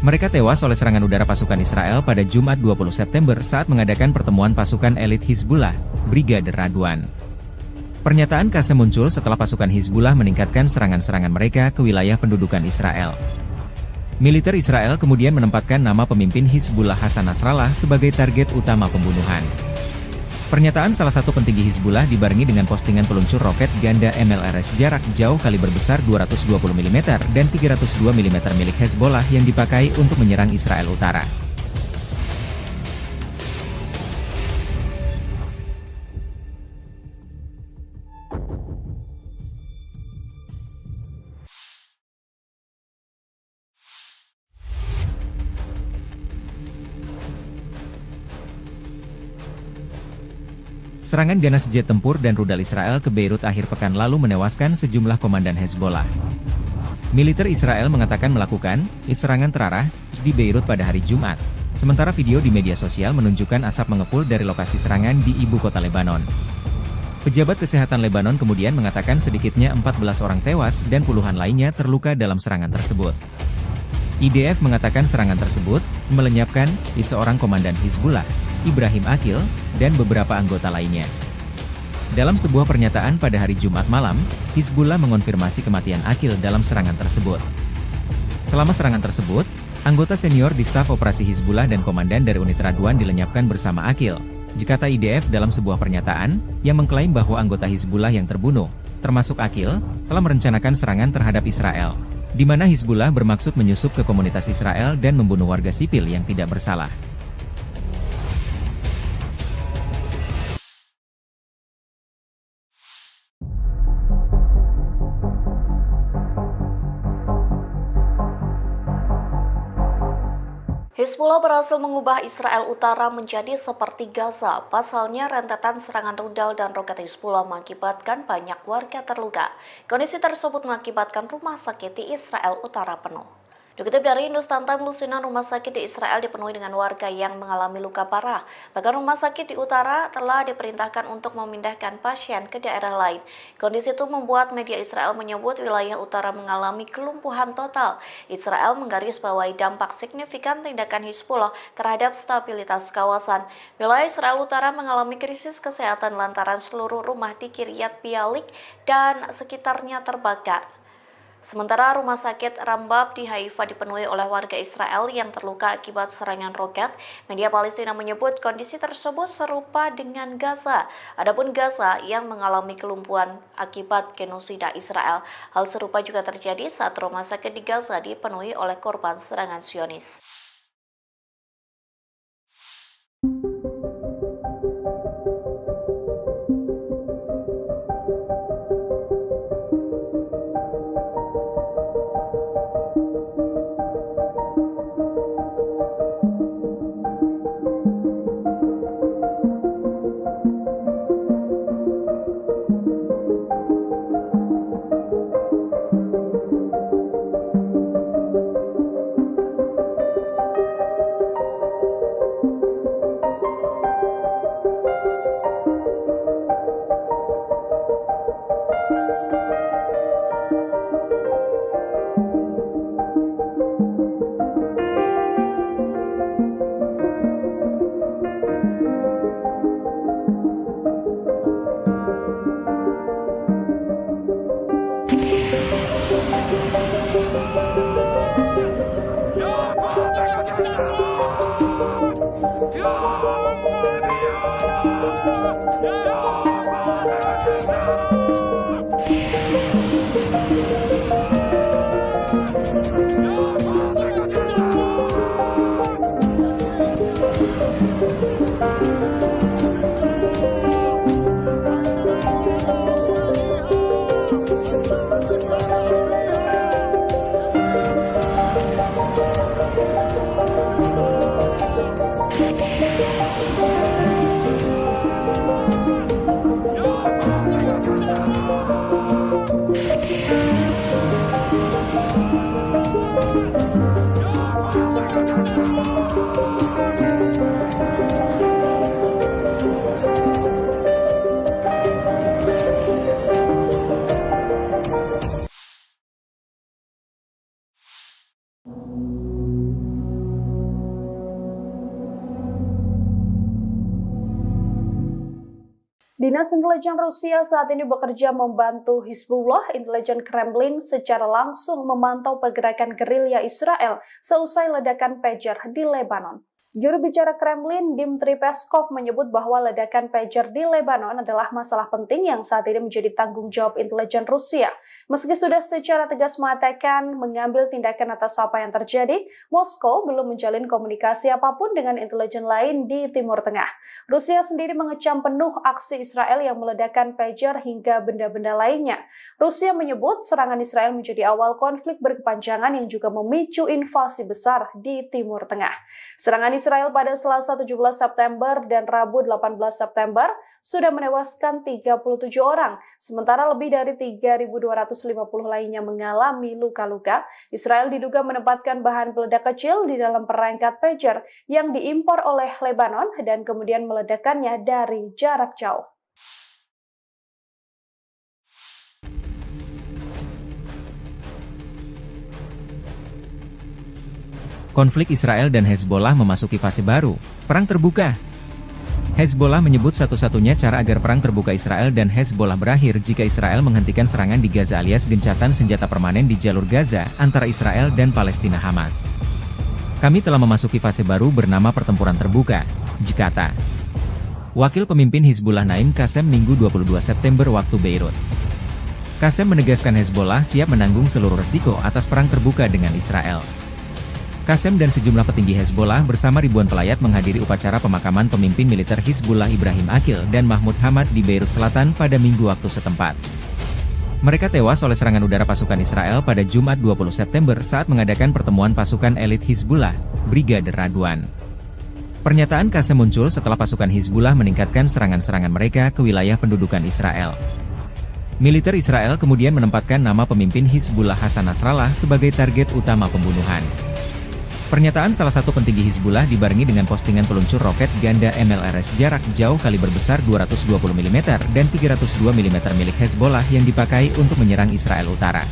Mereka tewas oleh serangan udara pasukan Israel pada Jumat 20 September saat mengadakan pertemuan pasukan elit Hizbullah, Brigadir Radwan. Pernyataan Qassem muncul setelah pasukan Hizbullah meningkatkan serangan-serangan mereka ke wilayah pendudukan Israel. Militer Israel kemudian menempatkan nama pemimpin Hizbullah Hasan Nasrallah sebagai target utama pembunuhan. Pernyataan salah satu petinggi Hizbullah dibarengi dengan postingan peluncur roket ganda MLRS jarak jauh kaliber besar 220 mm dan 302 mm milik Hezbollah yang dipakai untuk menyerang Israel Utara. Serangan ganas jet tempur dan rudal Israel ke Beirut akhir pekan lalu menewaskan sejumlah komandan Hezbollah. Militer Israel mengatakan melakukan serangan terarah di Beirut pada hari Jumat, sementara video di media sosial menunjukkan asap mengepul dari lokasi serangan di ibu kota Lebanon. Pejabat kesehatan Lebanon kemudian mengatakan sedikitnya 14 orang tewas dan puluhan lainnya terluka dalam serangan tersebut. IDF mengatakan serangan tersebut melenyapkan seorang komandan Hizbullah, Ibrahim Aqil, dan beberapa anggota lainnya. Dalam sebuah pernyataan pada hari Jumat malam, Hizbullah mengonfirmasi kematian Aqil dalam serangan tersebut. Selama serangan tersebut, anggota senior di staf operasi Hizbullah dan komandan dari unit Radwan dilenyapkan bersama Aqil, kata IDF dalam sebuah pernyataan, yang mengklaim bahwa anggota Hizbullah yang terbunuh, termasuk Aqil, telah merencanakan serangan terhadap Israel, di mana Hizbullah bermaksud menyusup ke komunitas Israel dan membunuh warga sipil yang tidak bersalah. Hizbullah berhasil mengubah Israel Utara menjadi seperti Gaza. Pasalnya, rentetan serangan rudal dan roket Hizbullah mengakibatkan banyak warga terluka. Kondisi tersebut mengakibatkan rumah sakit di Israel Utara penuh. Dikutip dari Hindustan Times, lusinan rumah sakit di Israel dipenuhi dengan warga yang mengalami luka parah. Bahkan rumah sakit di utara telah diperintahkan untuk memindahkan pasien ke daerah lain. Kondisi itu membuat media Israel menyebut wilayah utara mengalami kelumpuhan total. Israel menggarisbawahi dampak signifikan tindakan Hizbullah terhadap stabilitas kawasan. Wilayah Israel Utara mengalami krisis kesehatan lantaran seluruh rumah di Kiryat Bialik dan sekitarnya terbakar. Sementara rumah sakit Rambab di Haifa dipenuhi oleh warga Israel yang terluka akibat serangan roket. Media Palestina menyebut kondisi tersebut serupa dengan Gaza. Adapun Gaza yang mengalami kelumpuhan akibat genosida Israel. Hal serupa juga terjadi saat rumah sakit di Gaza dipenuhi oleh korban serangan Zionis. Dinas Intelijen Rusia saat ini bekerja membantu Hizbullah. Intelijen Kremlin secara langsung memantau pergerakan gerilya Israel seusai ledakan pager di Lebanon. Juru bicara Kremlin, Dmitry Peskov, menyebut bahwa ledakan pager di Lebanon adalah masalah penting yang saat ini menjadi tanggung jawab intelijen Rusia. Meski sudah secara tegas mengatakan mengambil tindakan atas apa yang terjadi, Moskow belum menjalin komunikasi apapun dengan intelijen lain di Timur Tengah. Rusia sendiri mengecam penuh aksi Israel yang meledakkan pager hingga benda-benda lainnya. Rusia menyebut serangan Israel menjadi awal konflik berkepanjangan yang juga memicu invasi besar di Timur Tengah. Serangan Israel pada Selasa 17 September dan Rabu 18 September sudah menewaskan 37 orang, sementara lebih dari 3.250 lainnya mengalami luka-luka. Israel diduga menempatkan bahan peledak kecil di dalam perangkat pager yang diimpor oleh Lebanon dan kemudian meledakkannya dari jarak jauh. Konflik Israel dan Hezbollah memasuki fase baru, perang terbuka. Hezbollah menyebut satu-satunya cara agar perang terbuka Israel dan Hezbollah berakhir jika Israel menghentikan serangan di Gaza alias gencatan senjata permanen di jalur Gaza antara Israel dan Palestina Hamas. Kami telah memasuki fase baru bernama pertempuran terbuka, Jikata. Wakil pemimpin Hizbullah Naim Qassem Minggu 22 September waktu Beirut. Qassem menegaskan Hezbollah siap menanggung seluruh resiko atas perang terbuka dengan Israel. Qassem dan sejumlah petinggi Hezbollah bersama ribuan pelayat menghadiri upacara pemakaman pemimpin militer Hizbullah Ibrahim Aqil dan Mahmud Hamad di Beirut Selatan pada Minggu waktu setempat. Mereka tewas oleh serangan udara pasukan Israel pada Jumat 20 September saat mengadakan pertemuan pasukan elit Hizbullah, Brigade Radwan. Pernyataan Qassem muncul setelah pasukan Hizbullah meningkatkan serangan-serangan mereka ke wilayah pendudukan Israel. Militer Israel kemudian menempatkan nama pemimpin Hizbullah Hasan Nasrallah sebagai target utama pembunuhan. Pernyataan salah satu petinggi Hizbullah dibarengi dengan postingan peluncur roket ganda MLRS jarak jauh kaliber besar 220 mm dan 302 mm milik Hezbollah yang dipakai untuk menyerang Israel Utara.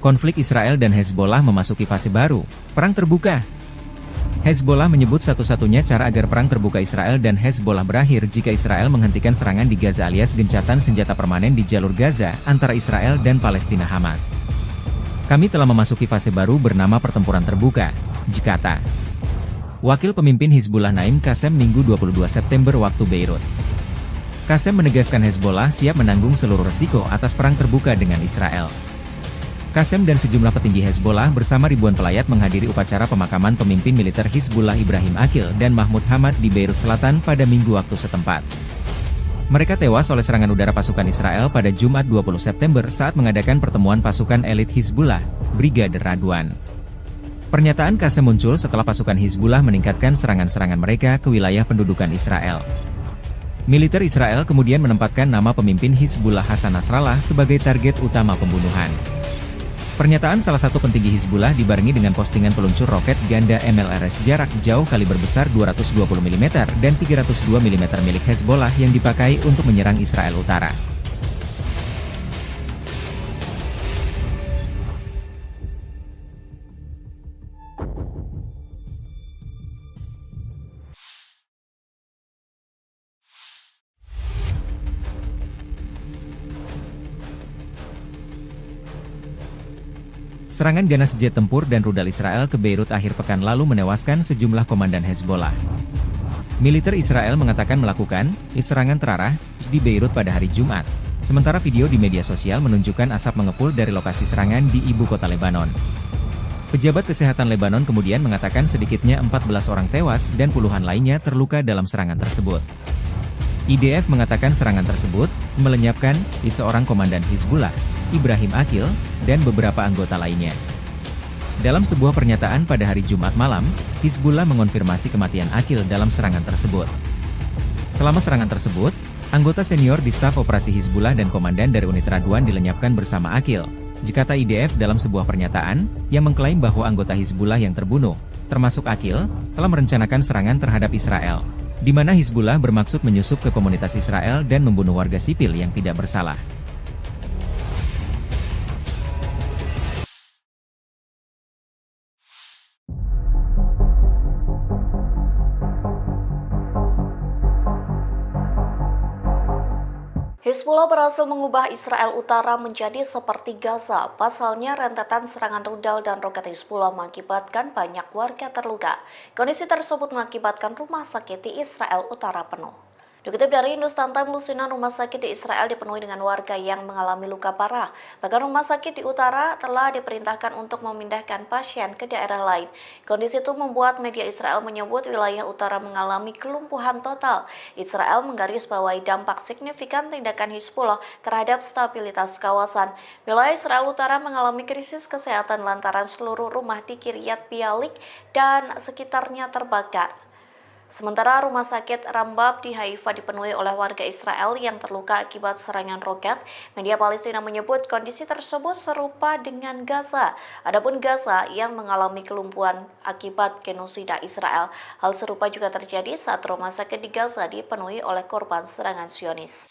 Konflik Israel dan Hezbollah memasuki fase baru, perang terbuka. Hezbollah menyebut satu-satunya cara agar perang terbuka Israel dan Hezbollah berakhir jika Israel menghentikan serangan di Gaza alias gencatan senjata permanen di jalur Gaza antara Israel dan Palestina Hamas. Kami telah memasuki fase baru bernama pertempuran terbuka, kata Wakil Pemimpin Hizbullah Naim Qassem Minggu 22 September waktu Beirut. Qassem menegaskan Hezbollah siap menanggung seluruh resiko atas perang terbuka dengan Israel. Qassem dan sejumlah petinggi Hezbollah bersama ribuan pelayat menghadiri upacara pemakaman pemimpin militer Hizbullah Ibrahim Aqil dan Mahmud Hamad di Beirut Selatan pada Minggu waktu setempat. Mereka tewas oleh serangan udara pasukan Israel pada Jumat 20 September saat mengadakan pertemuan pasukan elit Hizbullah, Brigadir Radwan. Pernyataan Qassem muncul setelah pasukan Hizbullah meningkatkan serangan-serangan mereka ke wilayah pendudukan Israel. Militer Israel kemudian menempatkan nama pemimpin Hizbullah Hasan Nasrallah sebagai target utama pembunuhan. Pernyataan salah satu petinggi Hizbullah dibarengi dengan postingan peluncur roket ganda MLRS jarak jauh kaliber besar 220 mm dan 302 mm milik Hezbollah yang dipakai untuk menyerang Israel Utara. Serangan ganas jet tempur dan rudal Israel ke Beirut akhir pekan lalu menewaskan sejumlah komandan Hezbollah. Militer Israel mengatakan melakukan serangan terarah di Beirut pada hari Jumat, sementara video di media sosial menunjukkan asap mengepul dari lokasi serangan di ibu kota Lebanon. Pejabat kesehatan Lebanon kemudian mengatakan sedikitnya 14 orang tewas dan puluhan lainnya terluka dalam serangan tersebut. IDF mengatakan serangan tersebut melenyapkan seorang komandan Hizbullah, Ibrahim Aqil, dan beberapa anggota lainnya. Dalam sebuah pernyataan pada hari Jumat malam, Hizbullah mengonfirmasi kematian Aqil dalam serangan tersebut. Selama serangan tersebut, anggota senior di staf operasi Hizbullah dan komandan dari unit Radwan dilenyapkan bersama Aqil, kata IDF dalam sebuah pernyataan, yang mengklaim bahwa anggota Hizbullah yang terbunuh, termasuk Aqil, telah merencanakan serangan terhadap Israel, di mana Hizbullah bermaksud menyusup ke komunitas Israel dan membunuh warga sipil yang tidak bersalah. Hizbullah berhasil mengubah Israel Utara menjadi seperti Gaza. Pasalnya, rentetan serangan rudal dan roket Hizbullah mengakibatkan banyak warga terluka. Kondisi tersebut mengakibatkan rumah sakit di Israel Utara penuh. Dikutip dari Hindustan Times, lusinan rumah sakit di Israel dipenuhi dengan warga yang mengalami luka parah. Bahkan rumah sakit di utara telah diperintahkan untuk memindahkan pasien ke daerah lain. Kondisi itu membuat media Israel menyebut wilayah utara mengalami kelumpuhan total. Israel menggarisbawahi dampak signifikan tindakan Hizbullah terhadap stabilitas kawasan. Wilayah Israel Utara mengalami krisis kesehatan lantaran seluruh rumah di Kiryat Bialik dan sekitarnya terbakar. Sementara rumah sakit Rambab di Haifa dipenuhi oleh warga Israel yang terluka akibat serangan roket. Media Palestina menyebut kondisi tersebut serupa dengan Gaza. Adapun Gaza yang mengalami kelumpuhan akibat genosida Israel. Hal serupa juga terjadi saat rumah sakit di Gaza dipenuhi oleh korban serangan Zionis.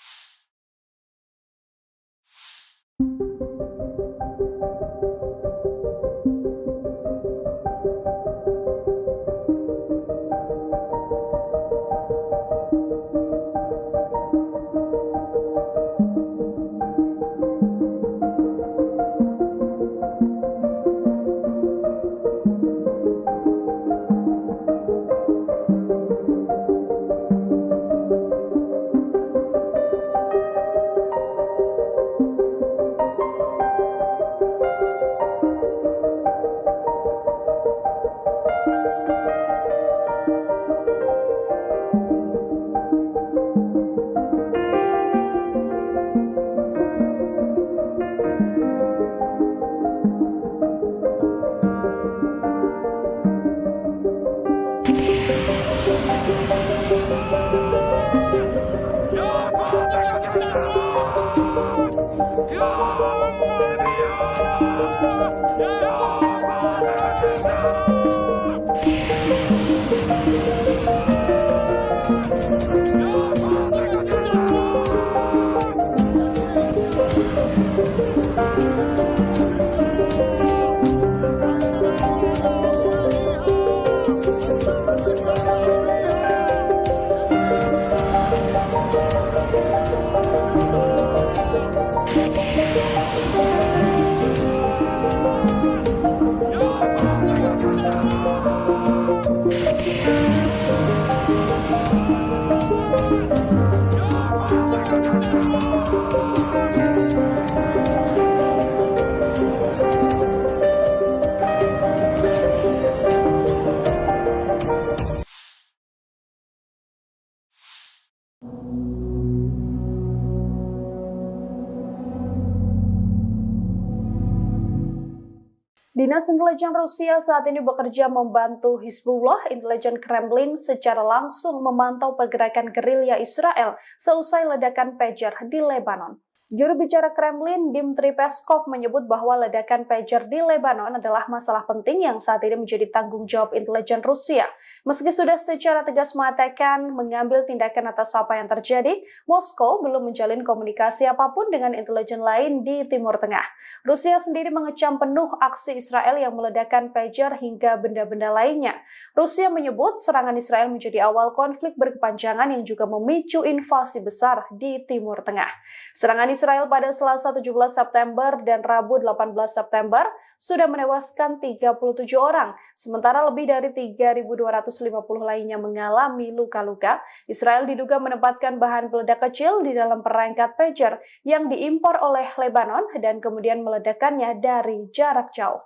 Dinas Intelijen Rusia saat ini bekerja membantu Hizbullah. Intelijen Kremlin secara langsung memantau pergerakan gerilya Israel seusai ledakan pager di Lebanon. Juru bicara Kremlin, Dmitry Peskov, menyebut bahwa ledakan pager di Lebanon adalah masalah penting yang saat ini menjadi tanggung jawab intelijen Rusia. Meski sudah secara tegas mengatakan mengambil tindakan atas apa yang terjadi, Moskow belum menjalin komunikasi apapun dengan intelijen lain di Timur Tengah. Rusia sendiri mengecam penuh aksi Israel yang meledakkan pager hingga benda-benda lainnya. Rusia menyebut serangan Israel menjadi awal konflik berkepanjangan yang juga memicu invasi besar di Timur Tengah. Serangan Israel pada Selasa 17 September dan Rabu 18 September sudah menewaskan 37 orang, sementara lebih dari 3.250 lainnya mengalami luka-luka. Israel diduga menempatkan bahan peledak kecil di dalam perangkat pager yang diimpor oleh Lebanon dan kemudian meledakkannya dari jarak jauh.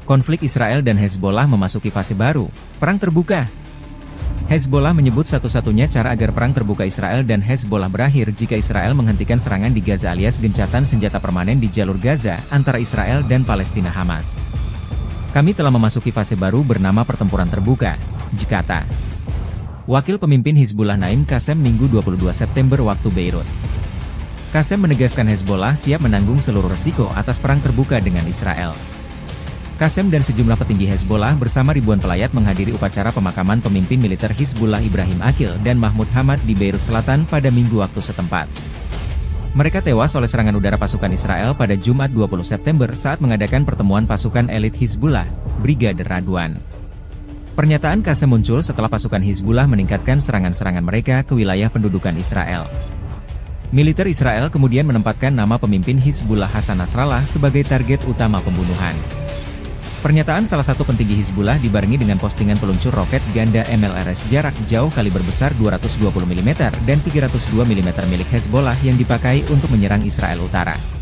Konflik Israel dan Hezbollah memasuki fase baru, perang terbuka. Hezbollah menyebut satu-satunya cara agar perang terbuka Israel dan Hezbollah berakhir jika Israel menghentikan serangan di Gaza alias gencatan senjata permanen di jalur Gaza antara Israel dan Palestina Hamas. Kami telah memasuki fase baru bernama pertempuran terbuka, kata Wakil Pemimpin Hizbullah Naim Qassem Minggu 22 September waktu Beirut. Qassem menegaskan Hezbollah siap menanggung seluruh resiko atas perang terbuka dengan Israel. Qassem dan sejumlah petinggi Hezbollah bersama ribuan pelayat menghadiri upacara pemakaman pemimpin militer Hizbullah Ibrahim Aqil dan Mahmud Hamad di Beirut Selatan pada Minggu waktu setempat. Mereka tewas oleh serangan udara pasukan Israel pada Jumat 20 September saat mengadakan pertemuan pasukan elit Hizbullah, Brigadir Radwan. Pernyataan Qassem muncul setelah pasukan Hizbullah meningkatkan serangan-serangan mereka ke wilayah pendudukan Israel. Militer Israel kemudian menempatkan nama pemimpin Hizbullah Hasan Nasrallah sebagai target utama pembunuhan. Pernyataan salah satu petinggi Hizbullah dibarengi dengan postingan peluncur roket ganda MLRS jarak jauh kaliber besar 220 mm dan 302 mm milik Hezbollah yang dipakai untuk menyerang Israel Utara.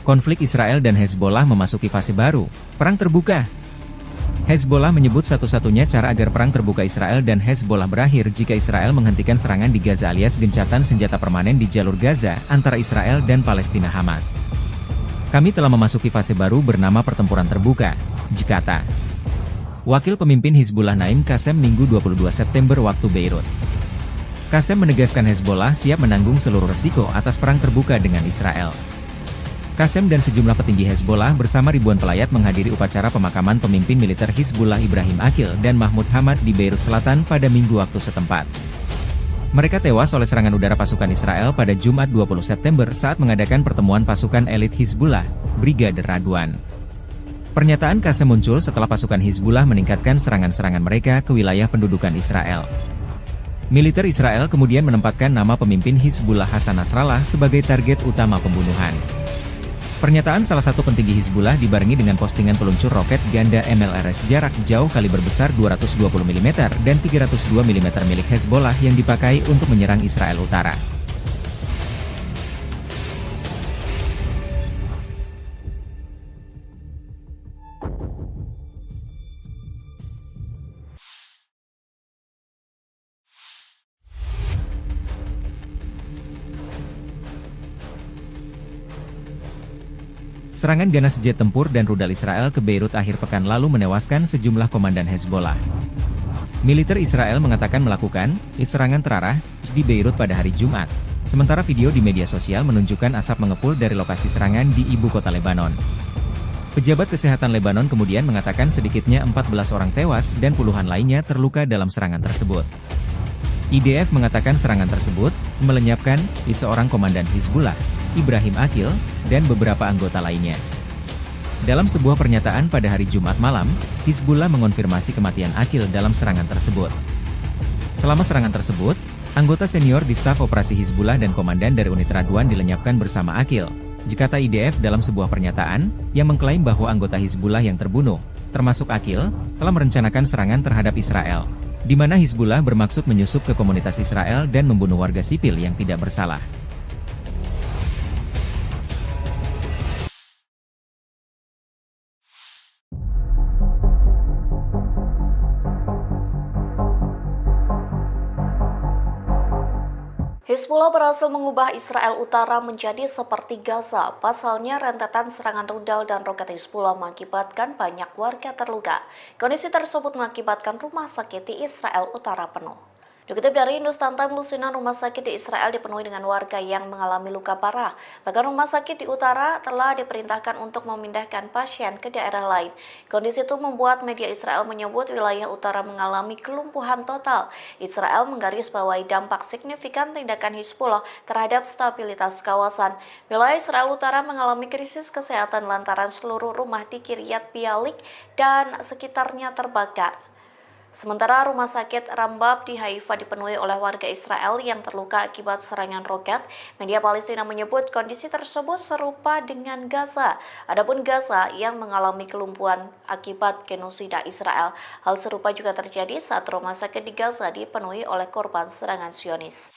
Konflik Israel dan Hezbollah memasuki fase baru, perang terbuka. Hezbollah menyebut satu-satunya cara agar perang terbuka Israel dan Hezbollah berakhir jika Israel menghentikan serangan di Gaza alias gencatan senjata permanen di jalur Gaza antara Israel dan Palestina Hamas. Kami telah memasuki fase baru bernama pertempuran terbuka, kata Wakil Pemimpin Hizbullah Naim Qassem Minggu 22 September waktu Beirut. Qasem menegaskan Hezbollah siap menanggung seluruh resiko atas perang terbuka dengan Israel. Qasem dan sejumlah petinggi Hezbollah bersama ribuan pelayat menghadiri upacara pemakaman pemimpin militer Hizbullah Ibrahim Aqil dan Mahmud Hamad di Beirut Selatan pada Minggu waktu setempat. Mereka tewas oleh serangan udara pasukan Israel pada Jumat 20 September saat mengadakan pertemuan pasukan elit Hizbullah, Brigade Radwan. Pernyataan Qasem muncul setelah pasukan Hizbullah meningkatkan serangan-serangan mereka ke wilayah pendudukan Israel. Militer Israel kemudian menempatkan nama pemimpin Hizbullah Hasan Nasrallah sebagai target utama pembunuhan. Pernyataan salah satu petinggi Hizbullah dibarengi dengan postingan peluncur roket ganda MLRS jarak jauh kaliber besar 220 mm dan 302 mm milik Hezbollah yang dipakai untuk menyerang Israel Utara. Serangan ganas jet tempur dan rudal Israel ke Beirut akhir pekan lalu menewaskan sejumlah komandan Hezbollah. Militer Israel mengatakan melakukan serangan terarah di Beirut pada hari Jumat, sementara video di media sosial menunjukkan asap mengepul dari lokasi serangan di ibu kota Lebanon. Pejabat kesehatan Lebanon kemudian mengatakan sedikitnya 14 orang tewas dan puluhan lainnya terluka dalam serangan tersebut. IDF mengatakan serangan tersebut melenyapkan seorang komandan Hizbullah, Ibrahim Aqil, dan beberapa anggota lainnya. Dalam sebuah pernyataan pada hari Jumat malam, Hizbullah mengonfirmasi kematian Aqil dalam serangan tersebut. Selama serangan tersebut, anggota senior di staf operasi Hizbullah dan komandan dari unit Radwan dilenyapkan bersama Aqil, kata IDF dalam sebuah pernyataan, yang mengklaim bahwa anggota Hizbullah yang terbunuh, termasuk Aqil, telah merencanakan serangan terhadap Israel, di mana Hizbullah bermaksud menyusup ke komunitas Israel dan membunuh warga sipil yang tidak bersalah. Hizbullah berhasil mengubah Israel Utara menjadi seperti Gaza. Pasalnya, rentetan serangan rudal dan roket Hizbullah mengakibatkan banyak warga terluka. Kondisi tersebut mengakibatkan rumah sakit di Israel Utara penuh. Dikutip dari Hindustan Times, lusinan rumah sakit di Israel dipenuhi dengan warga yang mengalami luka parah. Bahkan rumah sakit di utara telah diperintahkan untuk memindahkan pasien ke daerah lain. Kondisi itu membuat media Israel menyebut wilayah utara mengalami kelumpuhan total. Israel menggarisbawahi dampak signifikan tindakan Hizbullah terhadap stabilitas kawasan. Wilayah Israel Utara mengalami krisis kesehatan lantaran seluruh rumah di Kiryat Bialik dan sekitarnya terbakar. Sementara rumah sakit Rambab di Haifa dipenuhi oleh warga Israel yang terluka akibat serangan roket. Media Palestina menyebut kondisi tersebut serupa dengan Gaza. Adapun Gaza yang mengalami kelumpuhan akibat genosida Israel. Hal serupa juga terjadi saat rumah sakit di Gaza dipenuhi oleh korban serangan Zionis.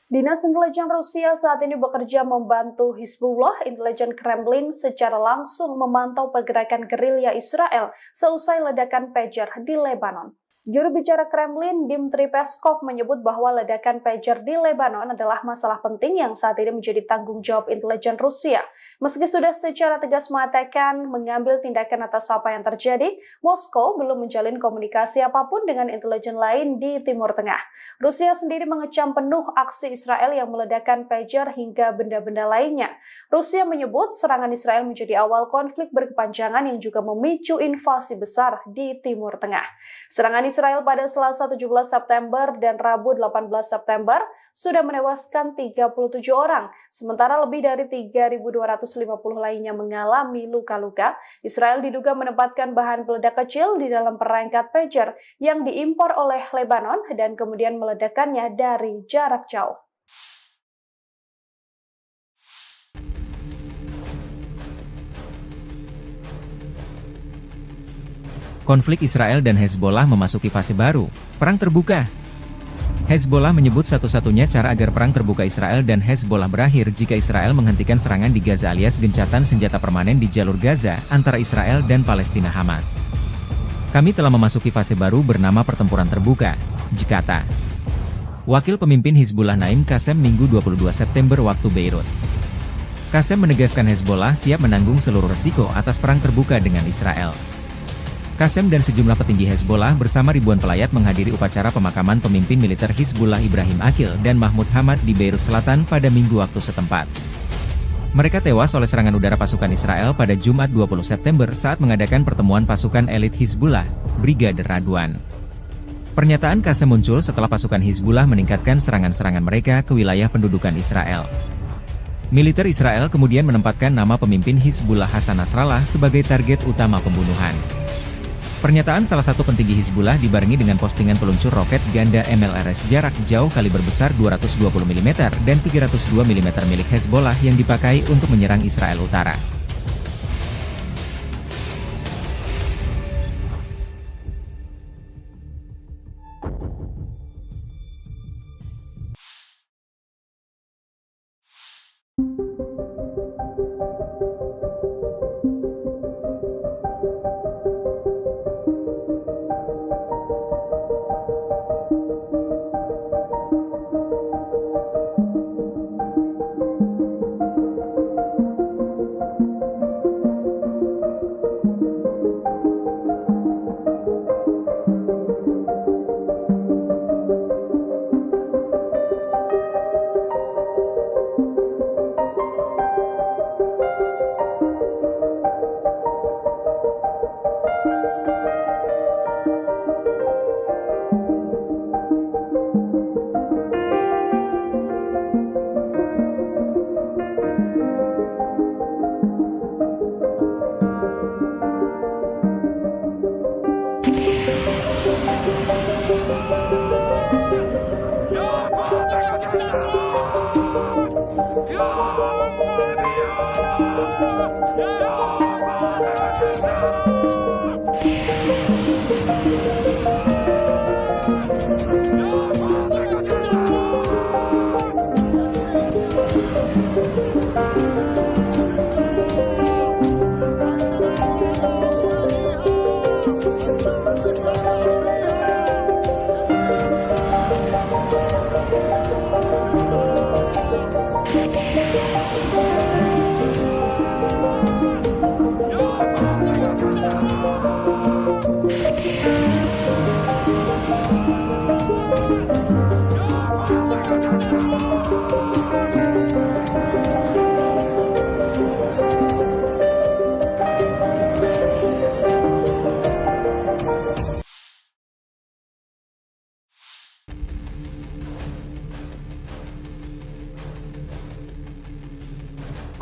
Dinas Intelijen Rusia saat ini bekerja membantu Hizbullah. Intelijen Kremlin secara langsung memantau pergerakan gerilya Israel seusai ledakan pager di Lebanon. Juru bicara Kremlin, Dmitry Peskov, menyebut bahwa ledakan pager di Lebanon adalah masalah penting yang saat ini menjadi tanggung jawab intelijen Rusia. Meski sudah secara tegas mengatakan mengambil tindakan atas apa yang terjadi, Moskow belum menjalin komunikasi apapun dengan intelijen lain di Timur Tengah. Rusia sendiri mengecam penuh aksi Israel yang meledakkan pager hingga benda-benda lainnya. Rusia menyebut serangan Israel menjadi awal konflik berkepanjangan yang juga memicu invasi besar di Timur Tengah. Serangan Israel pada Selasa 17 September dan Rabu 18 September sudah menewaskan 37 orang, sementara lebih dari 3.250 lainnya mengalami luka-luka. Israel diduga menempatkan bahan peledak kecil di dalam perangkat pager yang diimpor oleh Lebanon dan kemudian meledakkannya dari jarak jauh. Konflik Israel dan Hezbollah memasuki fase baru, perang terbuka. Hezbollah menyebut satu-satunya cara agar perang terbuka Israel dan Hezbollah berakhir jika Israel menghentikan serangan di Gaza alias gencatan senjata permanen di jalur Gaza antara Israel dan Palestina Hamas. Kami telah memasuki fase baru bernama pertempuran terbuka, dikata Wakil Pemimpin Hizbullah Naim Qassem Minggu 22 September waktu Beirut. Qassem menegaskan Hezbollah siap menanggung seluruh resiko atas perang terbuka dengan Israel. Qassem dan sejumlah petinggi Hezbollah bersama ribuan pelayat menghadiri upacara pemakaman pemimpin militer Hizbullah Ibrahim Aqil dan Mahmud Hamad di Beirut Selatan pada Minggu waktu setempat. Mereka tewas oleh serangan udara pasukan Israel pada Jumat 20 September saat mengadakan pertemuan pasukan elit Hizbullah, Brigade Radwan. Pernyataan Qassem muncul setelah pasukan Hizbullah meningkatkan serangan-serangan mereka ke wilayah pendudukan Israel. Militer Israel kemudian menempatkan nama pemimpin Hizbullah Hasan Nasrallah sebagai target utama pembunuhan. Pernyataan salah satu petinggi Hizbullah dibarengi dengan postingan peluncur roket ganda MLRS jarak jauh kaliber besar 220 mm dan 302 mm milik Hezbollah yang dipakai untuk menyerang Israel Utara.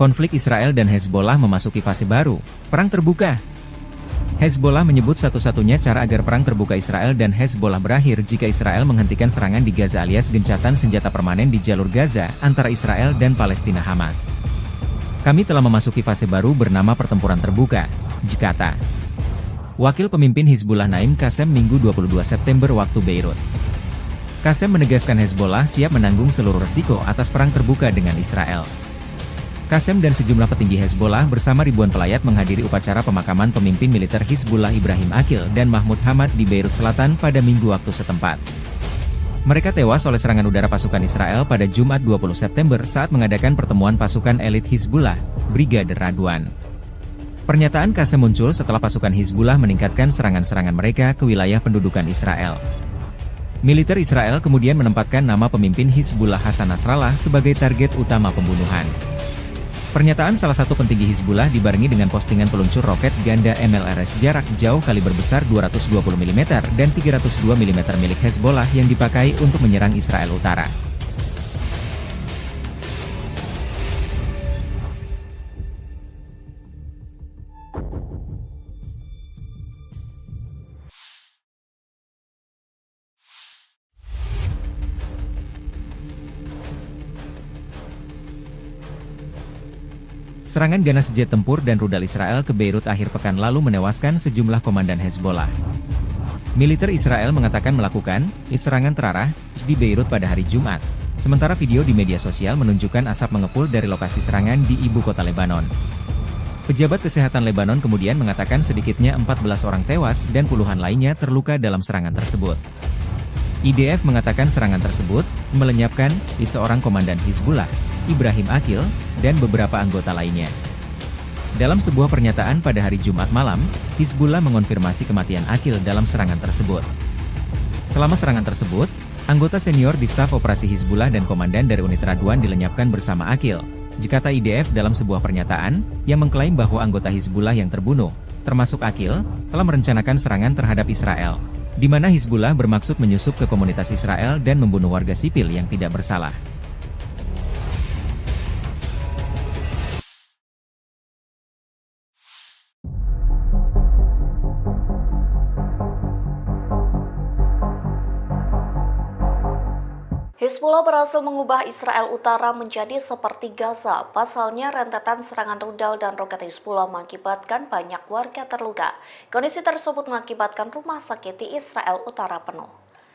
Konflik Israel dan Hezbollah memasuki fase baru, perang terbuka. Hezbollah menyebut satu-satunya cara agar perang terbuka Israel dan Hezbollah berakhir jika Israel menghentikan serangan di Gaza alias gencatan senjata permanen di jalur Gaza antara Israel dan Palestina Hamas. Kami telah memasuki fase baru bernama pertempuran terbuka, dikata Wakil Pemimpin Hizbullah Naim Qassem Minggu 22 September waktu Beirut. Qasem menegaskan Hezbollah siap menanggung seluruh resiko atas perang terbuka dengan Israel. Qasem dan sejumlah petinggi Hezbollah bersama ribuan pelayat menghadiri upacara pemakaman pemimpin militer Hizbullah Ibrahim Aqil dan Mahmud Hamad di Beirut Selatan pada Minggu waktu setempat. Mereka tewas oleh serangan udara pasukan Israel pada Jumat 20 September saat mengadakan pertemuan pasukan elit Hizbullah, Brigadir Radwan. Pernyataan Qasem muncul setelah pasukan Hizbullah meningkatkan serangan-serangan mereka ke wilayah pendudukan Israel. Militer Israel kemudian menempatkan nama pemimpin Hizbullah Hasan Nasrallah sebagai target utama pembunuhan. Pernyataan salah satu petinggi Hizbullah dibarengi dengan postingan peluncur roket ganda MLRS jarak jauh kaliber besar 220 mm dan 302 mm milik Hezbollah yang dipakai untuk menyerang Israel Utara. Serangan ganas jet tempur dan rudal Israel ke Beirut akhir pekan lalu menewaskan sejumlah komandan Hezbollah. Militer Israel mengatakan melakukan serangan terarah di Beirut pada hari Jumat, sementara video di media sosial menunjukkan asap mengepul dari lokasi serangan di ibu kota Lebanon. Pejabat kesehatan Lebanon kemudian mengatakan sedikitnya 14 orang tewas dan puluhan lainnya terluka dalam serangan tersebut. IDF mengatakan serangan tersebut melenyapkan seorang komandan Hizbullah, Ibrahim Aqil, dan beberapa anggota lainnya. Dalam sebuah pernyataan pada hari Jumat malam, Hizbullah mengonfirmasi kematian Aqil dalam serangan tersebut. Selama serangan tersebut, anggota senior di staf operasi Hizbullah dan komandan dari unit Radwan dilenyapkan bersama Aqil, kata IDF dalam sebuah pernyataan, yang mengklaim bahwa anggota Hizbullah yang terbunuh, termasuk Aqil, telah merencanakan serangan terhadap Israel, di mana Hizbullah bermaksud menyusup ke komunitas Israel dan membunuh warga sipil yang tidak bersalah. Hizbullah berhasil mengubah Israel Utara menjadi seperti Gaza. Pasalnya, rentetan serangan rudal dan roket Hizbullah mengakibatkan banyak warga terluka. Kondisi tersebut mengakibatkan rumah sakit di Israel Utara penuh.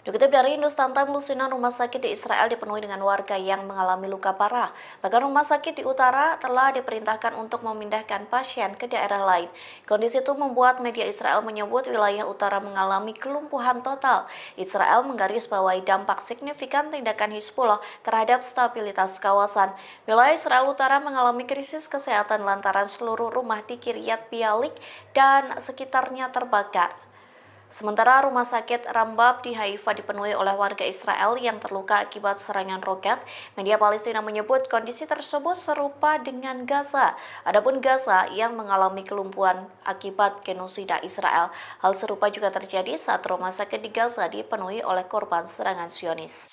Dikutip dari Hindustan Times, lusinan rumah sakit di Israel dipenuhi dengan warga yang mengalami luka parah. Bahkan rumah sakit di utara telah diperintahkan untuk memindahkan pasien ke daerah lain. Kondisi itu membuat media Israel menyebut wilayah utara mengalami kelumpuhan total. Israel menggarisbawahi dampak signifikan tindakan Hizbullah terhadap stabilitas kawasan. Wilayah Israel Utara mengalami krisis kesehatan lantaran seluruh rumah di Kiryat Bialik dan sekitarnya terbakar. Sementara rumah sakit Rambab di Haifa dipenuhi oleh warga Israel yang terluka akibat serangan roket. Media Palestina menyebut kondisi tersebut serupa dengan Gaza. Adapun Gaza yang mengalami kelumpuhan akibat genosida Israel. Hal serupa juga terjadi saat rumah sakit di Gaza dipenuhi oleh korban serangan Zionis.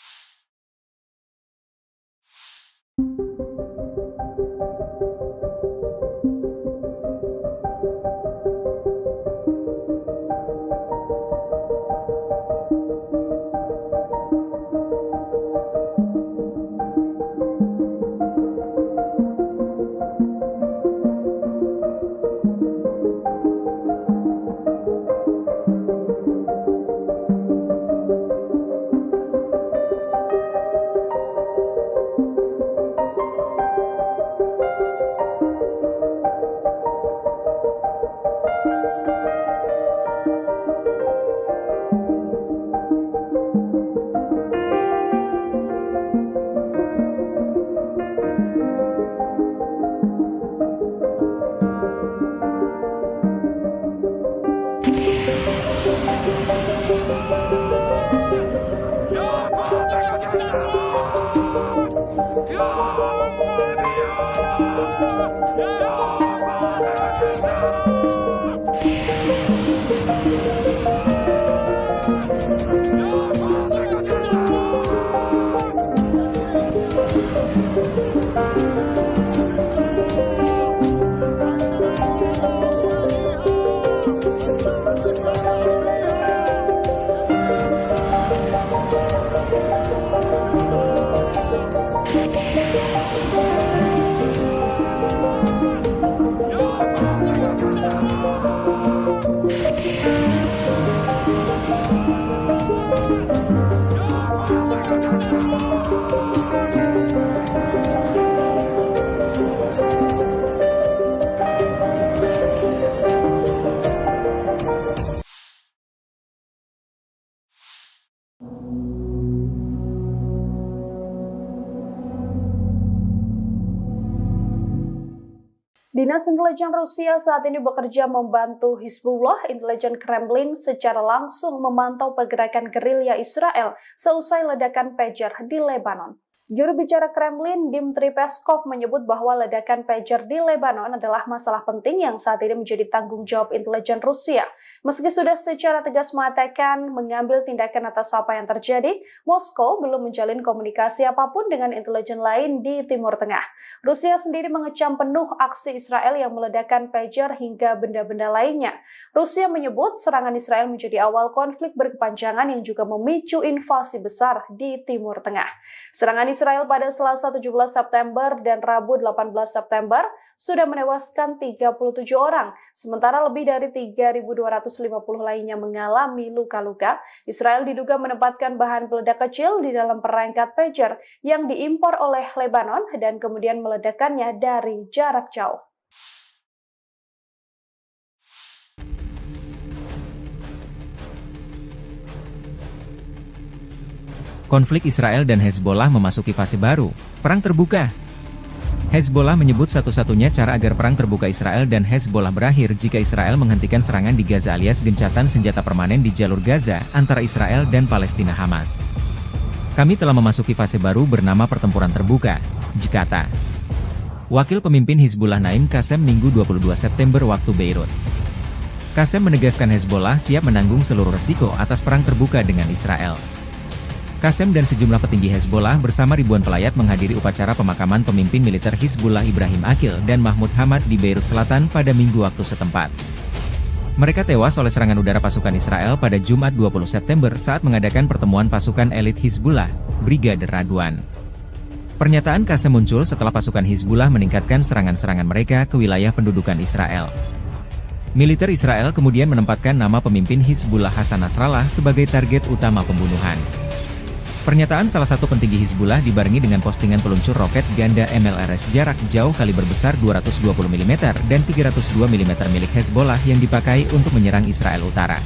Dinas Intelijen Rusia saat ini bekerja membantu Hizbullah. Intelijen Kremlin secara langsung memantau pergerakan gerilya Israel seusai ledakan pager di Lebanon. Juru bicara Kremlin, Dmitry Peskov, menyebut bahwa ledakan pager di Lebanon adalah masalah penting yang saat ini menjadi tanggung jawab intelijen Rusia. Meski sudah secara tegas mengatakan mengambil tindakan atas apa yang terjadi, Moskow belum menjalin komunikasi apapun dengan intelijen lain di Timur Tengah. Rusia sendiri mengecam penuh aksi Israel yang meledakkan pager hingga benda-benda lainnya. Rusia menyebut serangan Israel menjadi awal konflik berkepanjangan yang juga memicu invasi besar di Timur Tengah. Serangan Israel pada Selasa 17 September dan Rabu 18 September sudah menewaskan 37 orang, sementara lebih dari 3.250 lainnya mengalami luka-luka. Israel diduga menempatkan bahan peledak kecil di dalam perangkat pager yang diimpor oleh Lebanon dan kemudian meledakkannya dari jarak jauh. Konflik Israel dan Hezbollah memasuki fase baru, perang terbuka. Hezbollah menyebut satu-satunya cara agar perang terbuka Israel dan Hezbollah berakhir jika Israel menghentikan serangan di Gaza alias gencatan senjata permanen di jalur Gaza antara Israel dan Palestina Hamas. Kami telah memasuki fase baru bernama pertempuran terbuka, dikata Wakil Pemimpin Hizbullah Naim Qassem Minggu 22 September waktu Beirut. Qassem menegaskan Hezbollah siap menanggung seluruh resiko atas perang terbuka dengan Israel. Qassem dan sejumlah petinggi Hezbollah bersama ribuan pelayat menghadiri upacara pemakaman pemimpin militer Hizbullah Ibrahim Aqil dan Mahmud Hamad di Beirut Selatan pada Minggu waktu setempat. Mereka tewas oleh serangan udara pasukan Israel pada Jumat 20 September saat mengadakan pertemuan pasukan elit Hizbullah, Brigade Radwan. Pernyataan Qassem muncul setelah pasukan Hizbullah meningkatkan serangan-serangan mereka ke wilayah pendudukan Israel. Militer Israel kemudian menempatkan nama pemimpin Hizbullah Hasan Nasrallah sebagai target utama pembunuhan. Pernyataan salah satu petinggi Hizbullah dibarengi dengan postingan peluncur roket ganda MLRS jarak jauh kaliber besar 220 mm dan 302 mm milik Hezbollah yang dipakai untuk menyerang Israel Utara.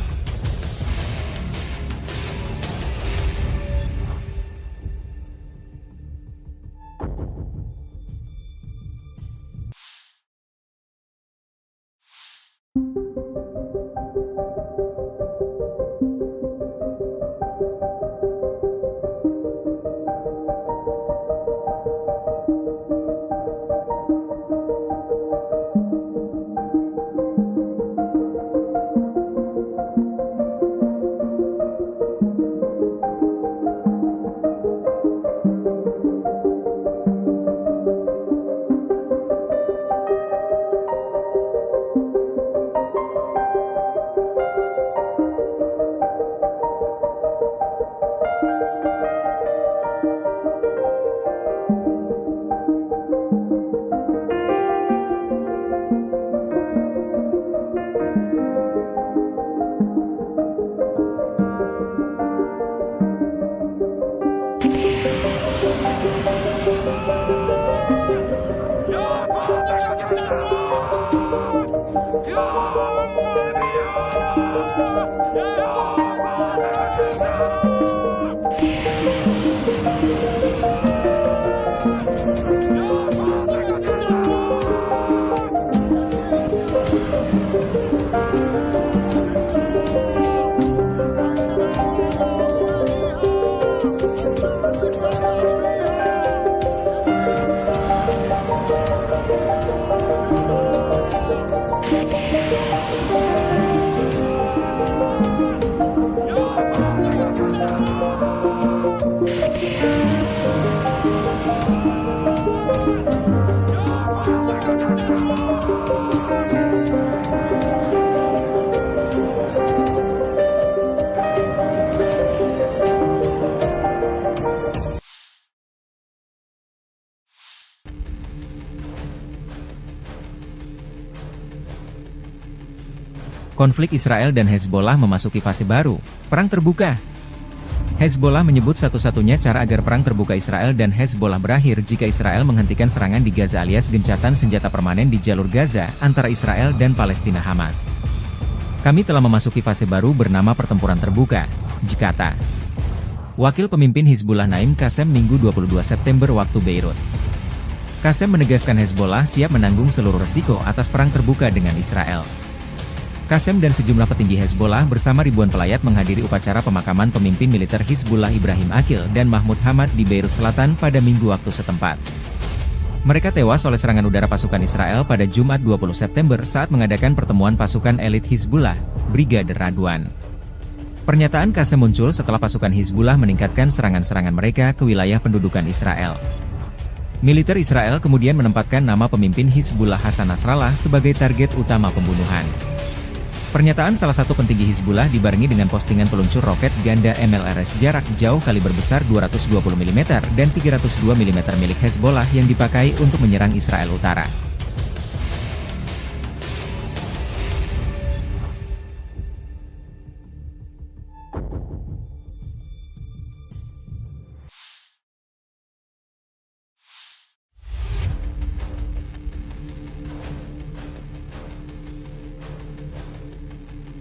Konflik Israel dan Hezbollah memasuki fase baru, perang terbuka. Hezbollah menyebut satu-satunya cara agar perang terbuka Israel dan Hezbollah berakhir jika Israel menghentikan serangan di Gaza alias gencatan senjata permanen di jalur Gaza antara Israel dan Palestina Hamas. Kami telah memasuki fase baru bernama pertempuran terbuka, dikata Wakil Pemimpin Hizbullah Naim Qassem Minggu 22 September waktu Beirut. Qasem menegaskan Hezbollah siap menanggung seluruh resiko atas perang terbuka dengan Israel. Qasem dan sejumlah petinggi Hezbollah bersama ribuan pelayat menghadiri upacara pemakaman pemimpin militer Hizbullah Ibrahim Aqil dan Mahmud Hamad di Beirut Selatan pada Minggu waktu setempat. Mereka tewas oleh serangan udara pasukan Israel pada Jumat 20 September saat mengadakan pertemuan pasukan elit Hizbullah, Brigade Radwan. Pernyataan Qasem muncul setelah pasukan Hizbullah meningkatkan serangan-serangan mereka ke wilayah pendudukan Israel. Militer Israel kemudian menempatkan nama pemimpin Hizbullah Hasan Nasrallah sebagai target utama pembunuhan. Pernyataan salah satu petinggi Hizbullah dibarengi dengan postingan peluncur roket ganda MLRS jarak jauh kaliber besar 220 mm dan 302 mm milik Hezbollah yang dipakai untuk menyerang Israel Utara.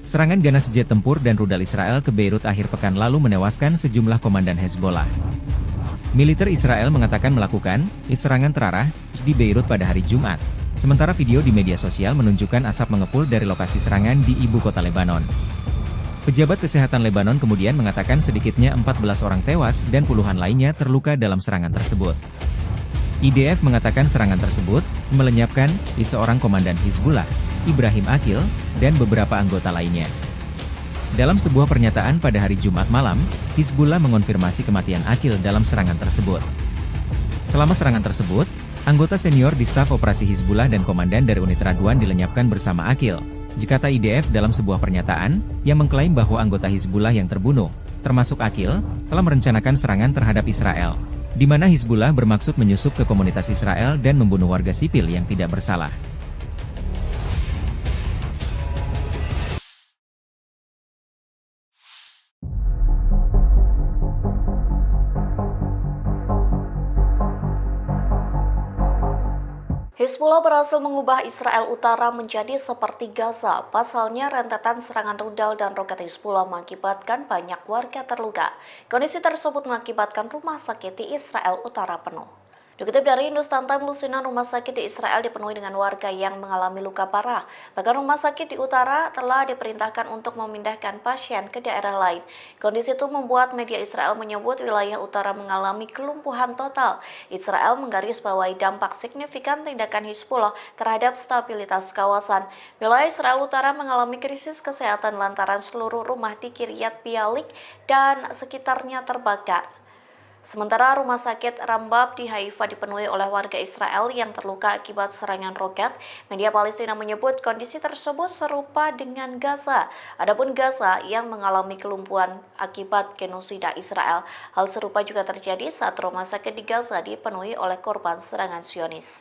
Serangan ganas jet tempur dan rudal Israel ke Beirut akhir pekan lalu menewaskan sejumlah komandan Hezbollah. Militer Israel mengatakan melakukan serangan terarah di Beirut pada hari Jumat, sementara video di media sosial menunjukkan asap mengepul dari lokasi serangan di ibu kota Lebanon. Pejabat kesehatan Lebanon kemudian mengatakan sedikitnya 14 orang tewas dan puluhan lainnya terluka dalam serangan tersebut. IDF mengatakan serangan tersebut melenyapkan seorang komandan Hizbullah, Ibrahim Aqil, dan beberapa anggota lainnya. Dalam sebuah pernyataan pada hari Jumat malam, Hizbullah mengonfirmasi kematian Aqil dalam serangan tersebut. Selama serangan tersebut, anggota senior di staf operasi Hizbullah dan komandan dari unit Radwan dilenyapkan bersama Aqil, kata IDF dalam sebuah pernyataan, yang mengklaim bahwa anggota Hizbullah yang terbunuh, termasuk Aqil, telah merencanakan serangan terhadap Israel, di mana Hizbullah bermaksud menyusup ke komunitas Israel dan membunuh warga sipil yang tidak bersalah. Hizbullah berhasil mengubah Israel Utara menjadi seperti Gaza. Pasalnya, rentetan serangan rudal dan roket Hizbullah mengakibatkan banyak warga terluka. Kondisi tersebut mengakibatkan rumah sakit di Israel Utara penuh. Dikutip dari Hindustan Times, lusinan rumah sakit di Israel dipenuhi dengan warga yang mengalami luka parah. Bahkan rumah sakit di utara telah diperintahkan untuk memindahkan pasien ke daerah lain. Kondisi itu membuat media Israel menyebut wilayah utara mengalami kelumpuhan total. Israel menggarisbawahi dampak signifikan tindakan Hizbullah terhadap stabilitas kawasan. Wilayah Israel Utara mengalami krisis kesehatan lantaran seluruh rumah di Kiryat Bialik dan sekitarnya terbakar. Sementara rumah sakit Rambab di Haifa dipenuhi oleh warga Israel yang terluka akibat serangan roket. Media Palestina menyebut kondisi tersebut serupa dengan Gaza. Adapun Gaza yang mengalami kelumpuhan akibat genosida Israel. Hal serupa juga terjadi saat rumah sakit di Gaza dipenuhi oleh korban serangan Zionis.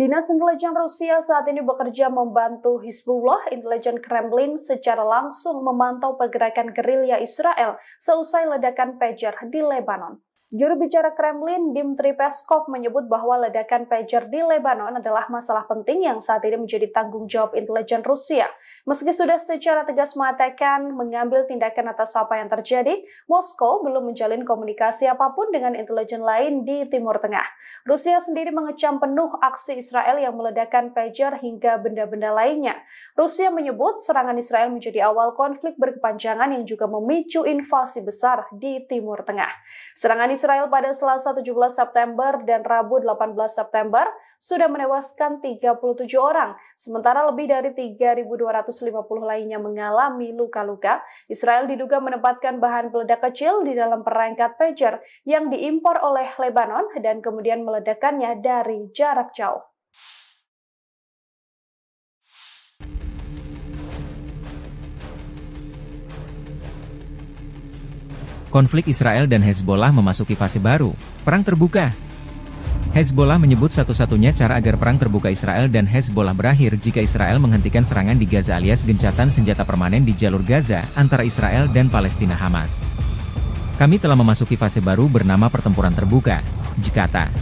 Dinas Intelijen Rusia saat ini bekerja membantu Hizbullah. Intelijen Kremlin secara langsung memantau pergerakan gerilya Israel seusai ledakan pager di Lebanon. Juru bicara Kremlin, Dmitry Peskov, menyebut bahwa ledakan pager di Lebanon adalah masalah penting yang saat ini menjadi tanggung jawab intelijen Rusia. Meski sudah secara tegas mengatakan mengambil tindakan atas apa yang terjadi, Moskow belum menjalin komunikasi apapun dengan intelijen lain di Timur Tengah. Rusia sendiri mengecam penuh aksi Israel yang meledakkan pager hingga benda-benda lainnya. Rusia menyebut serangan Israel menjadi awal konflik berkepanjangan yang juga memicu invasi besar di Timur Tengah. Serangan Israel pada Selasa 17 September dan Rabu 18 September sudah menewaskan 37 orang, sementara lebih dari 3.250 lainnya mengalami luka-luka. Israel diduga menempatkan bahan peledak kecil di dalam perangkat pager yang diimpor oleh Lebanon dan kemudian meledakkannya dari jarak jauh. Konflik Israel dan Hezbollah memasuki fase baru, perang terbuka. Hezbollah menyebut satu-satunya cara agar perang terbuka Israel dan Hezbollah berakhir jika Israel menghentikan serangan di Gaza alias gencatan senjata permanen di jalur Gaza antara Israel dan Palestina Hamas. Kami telah memasuki fase baru bernama pertempuran terbuka, Jikata.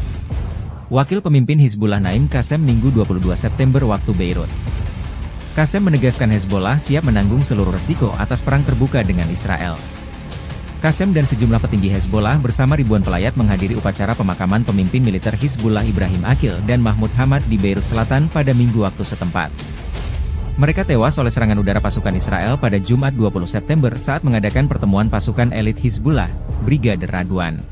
Wakil pemimpin Hizbullah Naim Qassem Minggu 22 September waktu Beirut. Qassem menegaskan Hezbollah siap menanggung seluruh resiko atas perang terbuka dengan Israel. Qassem dan sejumlah petinggi Hezbollah bersama ribuan pelayat menghadiri upacara pemakaman pemimpin militer Hizbullah Ibrahim Aqil dan Mahmud Hamad di Beirut Selatan pada Minggu waktu setempat. Mereka tewas oleh serangan udara pasukan Israel pada Jumat 20 September saat mengadakan pertemuan pasukan elit Hizbullah, Brigade Radwan.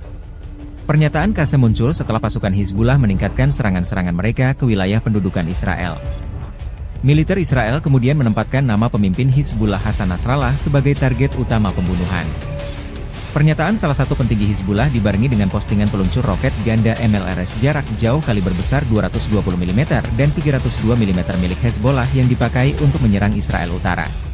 Pernyataan Qassem muncul setelah pasukan Hizbullah meningkatkan serangan-serangan mereka ke wilayah pendudukan Israel. Militer Israel kemudian menempatkan nama pemimpin Hizbullah Hasan Nasrallah sebagai target utama pembunuhan. Pernyataan salah satu petinggi Hizbullah dibarengi dengan postingan peluncur roket ganda MLRS jarak jauh kaliber besar 220 mm dan 302 mm milik Hezbollah yang dipakai untuk menyerang Israel Utara.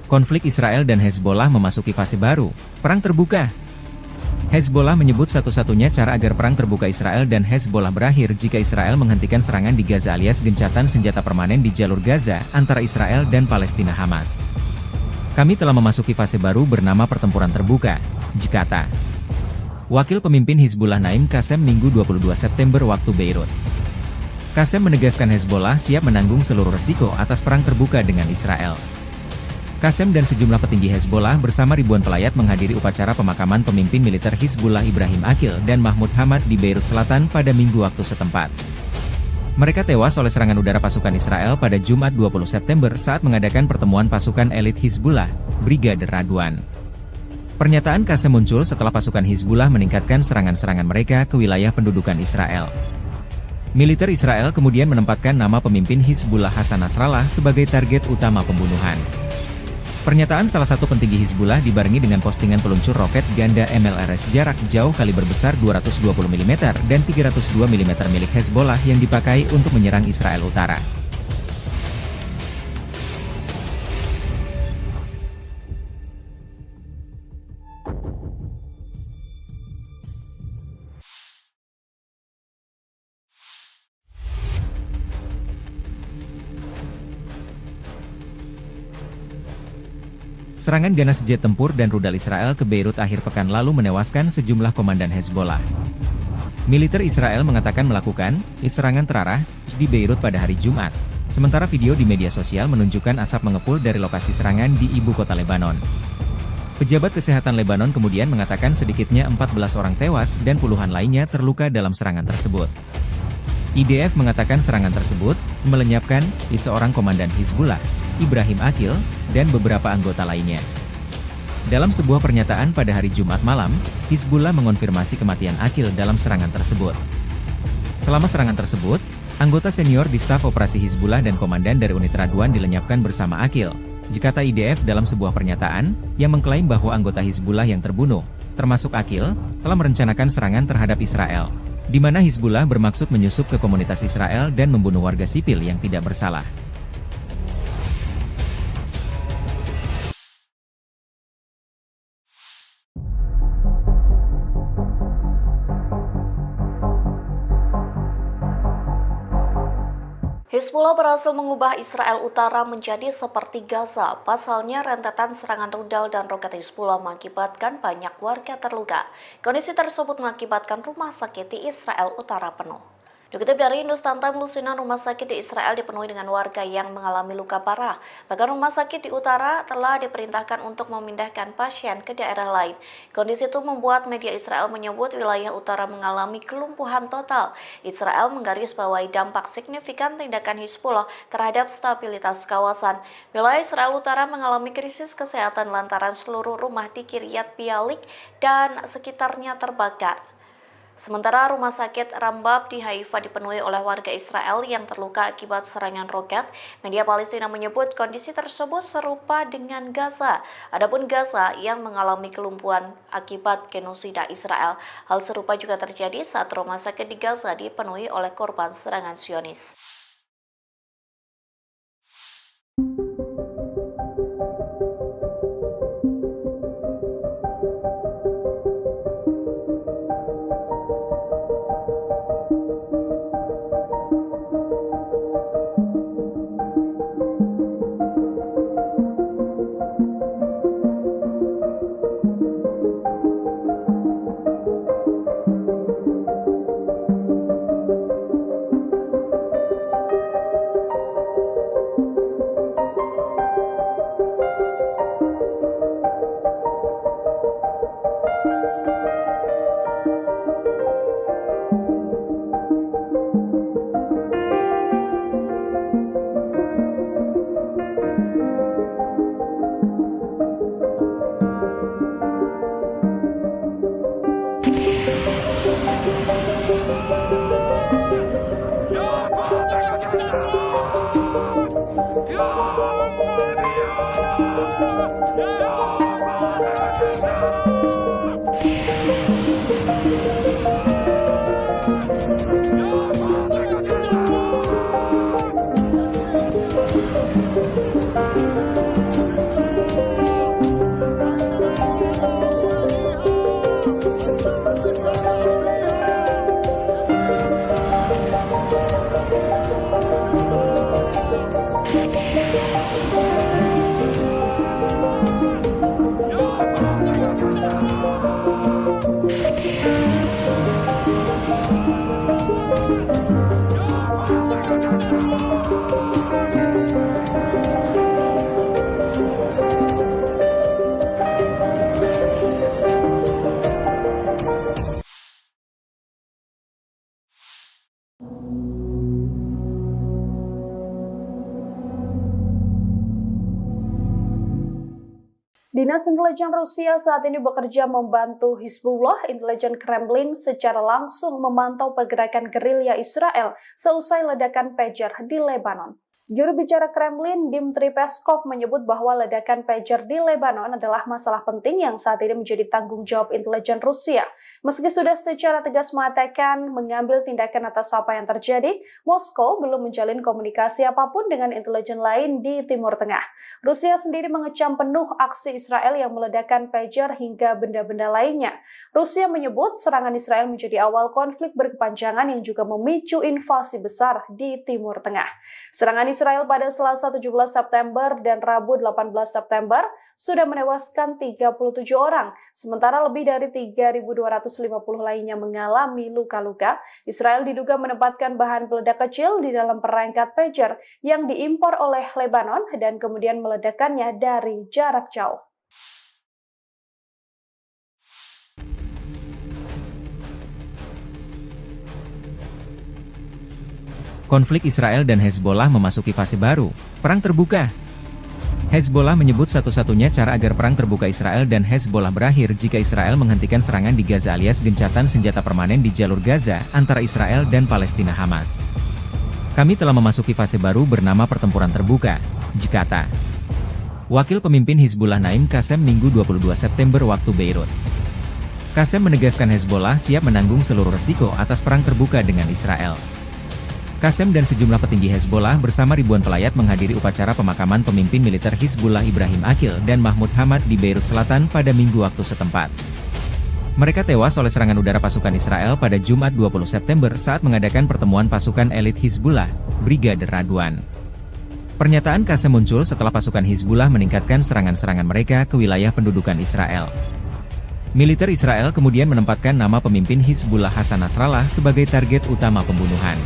Konflik Israel dan Hezbollah memasuki fase baru, perang terbuka. Hezbollah menyebut satu-satunya cara agar perang terbuka Israel dan Hezbollah berakhir jika Israel menghentikan serangan di Gaza alias gencatan senjata permanen di jalur Gaza antara Israel dan Palestina Hamas. Kami telah memasuki fase baru bernama pertempuran terbuka, Jikata. Wakil pemimpin Hizbullah Naim Qassem Minggu 22 September waktu Beirut. Qasem menegaskan Hezbollah siap menanggung seluruh resiko atas perang terbuka dengan Israel. Qasem dan sejumlah petinggi Hezbollah bersama ribuan pelayat menghadiri upacara pemakaman pemimpin militer Hizbullah Ibrahim Aqil dan Mahmud Hamad di Beirut Selatan pada Minggu waktu setempat. Mereka tewas oleh serangan udara pasukan Israel pada Jumat 20 September saat mengadakan pertemuan pasukan elit Hizbullah, Brigade Radwan. Pernyataan Qasem muncul setelah pasukan Hizbullah meningkatkan serangan-serangan mereka ke wilayah pendudukan Israel. Militer Israel kemudian menempatkan nama pemimpin Hizbullah Hasan Nasrallah sebagai target utama pembunuhan. Pernyataan salah satu petinggi Hizbullah dibarengi dengan postingan peluncur roket ganda MLRS jarak jauh kaliber besar 220 mm dan 302 mm milik Hezbollah yang dipakai untuk menyerang Israel Utara. Serangan ganas jet tempur dan rudal Israel ke Beirut akhir pekan lalu menewaskan sejumlah komandan Hezbollah. Militer Israel mengatakan melakukan serangan terarah di Beirut pada hari Jumat, sementara video di media sosial menunjukkan asap mengepul dari lokasi serangan di ibu kota Lebanon. Pejabat kesehatan Lebanon kemudian mengatakan sedikitnya 14 orang tewas dan puluhan lainnya terluka dalam serangan tersebut. IDF mengatakan serangan tersebut melenyapkan seorang komandan Hizbullah, Ibrahim Aqil, dan beberapa anggota lainnya. Dalam sebuah pernyataan pada hari Jumat malam, Hizbullah mengonfirmasi kematian Aqil dalam serangan tersebut. Selama serangan tersebut, anggota senior di staf operasi Hizbullah dan komandan dari unit Radwan dilenyapkan bersama Aqil, kata IDF dalam sebuah pernyataan, yang mengklaim bahwa anggota Hizbullah yang terbunuh, termasuk Aqil, telah merencanakan serangan terhadap Israel, di mana Hizbullah bermaksud menyusup ke komunitas Israel dan membunuh warga sipil yang tidak bersalah. Hizbullah berhasil mengubah Israel Utara menjadi seperti Gaza. Pasalnya, rentetan serangan rudal dan roket Hizbullah mengakibatkan banyak warga terluka. Kondisi tersebut mengakibatkan rumah sakit di Israel Utara penuh. Dikutip dari Hindustan Times, lusinan rumah sakit di Israel dipenuhi dengan warga yang mengalami luka parah. Bahkan rumah sakit di utara telah diperintahkan untuk memindahkan pasien ke daerah lain. Kondisi itu membuat media Israel menyebut wilayah utara mengalami kelumpuhan total. Israel menggarisbawahi dampak signifikan tindakan Hizbullah terhadap stabilitas kawasan. Wilayah Israel Utara mengalami krisis kesehatan lantaran seluruh rumah di Kiryat Bialik dan sekitarnya terbakar. Sementara rumah sakit Rambab di Haifa dipenuhi oleh warga Israel yang terluka akibat serangan roket. Media Palestina menyebut kondisi tersebut serupa dengan Gaza. Adapun Gaza yang mengalami kelumpuhan akibat genosida Israel. Hal serupa juga terjadi saat rumah sakit di Gaza dipenuhi oleh korban serangan Zionis. Dinas Intelijen Rusia saat ini bekerja membantu Hizbullah. Intelijen Kremlin secara langsung memantau pergerakan gerilya Israel seusai ledakan pager di Lebanon. Juru bicara Kremlin, Dmitry Peskov, menyebut bahwa ledakan pager di Lebanon adalah masalah penting yang saat ini menjadi tanggung jawab intelijen Rusia. Meski sudah secara tegas mengatakan mengambil tindakan atas apa yang terjadi, Moskow belum menjalin komunikasi apapun dengan intelijen lain di Timur Tengah. Rusia sendiri mengecam penuh aksi Israel yang meledakkan pager hingga benda-benda lainnya. Rusia menyebut serangan Israel menjadi awal konflik berkepanjangan yang juga memicu invasi besar di Timur Tengah. Serangan Israel pada Selasa 17 September dan Rabu 18 September sudah menewaskan 37 orang, sementara lebih dari 3.250 lainnya mengalami luka-luka. Israel diduga menempatkan bahan peledak kecil di dalam perangkat pager yang diimpor oleh Lebanon dan kemudian meledakkannya dari jarak jauh. Konflik Israel dan Hezbollah memasuki fase baru, perang terbuka. Hezbollah menyebut satu-satunya cara agar perang terbuka Israel dan Hezbollah berakhir jika Israel menghentikan serangan di Gaza alias gencatan senjata permanen di jalur Gaza antara Israel dan Palestina Hamas. Kami telah memasuki fase baru bernama pertempuran terbuka, dikata Wakil Pemimpin Hizbullah Naim Qassem Minggu 22 September waktu Beirut. Qassem menegaskan Hezbollah siap menanggung seluruh resiko atas perang terbuka dengan Israel. Qassem dan sejumlah petinggi Hezbollah bersama ribuan pelayat menghadiri upacara pemakaman pemimpin militer Hizbullah Ibrahim Aqil dan Mahmud Hamad di Beirut Selatan pada Minggu waktu setempat. Mereka tewas oleh serangan udara pasukan Israel pada Jumat 20 September saat mengadakan pertemuan pasukan elit Hizbullah, Brigade Radwan. Pernyataan Qassem muncul setelah pasukan Hizbullah meningkatkan serangan-serangan mereka ke wilayah pendudukan Israel. Militer Israel kemudian menempatkan nama pemimpin Hizbullah Hasan Nasrallah sebagai target utama pembunuhan.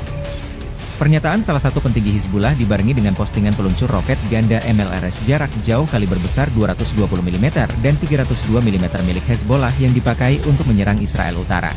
Pernyataan salah satu petinggi Hizbullah dibarengi dengan postingan peluncur roket ganda MLRS jarak jauh kaliber besar 220 mm dan 302 mm milik Hezbollah yang dipakai untuk menyerang Israel Utara.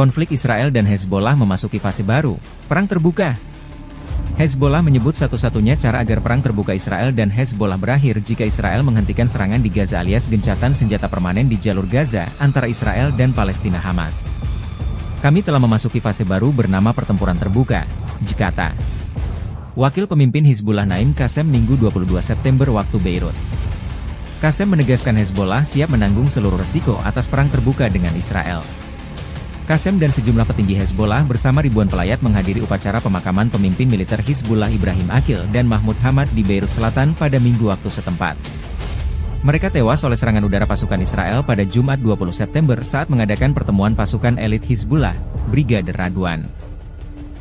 Konflik Israel dan Hezbollah memasuki fase baru, perang terbuka. Hezbollah menyebut satu-satunya cara agar perang terbuka Israel dan Hezbollah berakhir jika Israel menghentikan serangan di Gaza alias gencatan senjata permanen di jalur Gaza antara Israel dan Palestina Hamas. Kami telah memasuki fase baru bernama pertempuran terbuka, dikata Wakil Pemimpin Hizbullah Naim Qassem Minggu 22 September waktu Beirut. Qasem menegaskan Hezbollah siap menanggung seluruh resiko atas perang terbuka dengan Israel. Qasem dan sejumlah petinggi Hezbollah bersama ribuan pelayat menghadiri upacara pemakaman pemimpin militer Hizbullah Ibrahim Aqil dan Mahmud Hamad di Beirut Selatan pada Minggu waktu setempat. Mereka tewas oleh serangan udara pasukan Israel pada Jumat 20 September saat mengadakan pertemuan pasukan elit Hizbullah, Brigadir Radwan.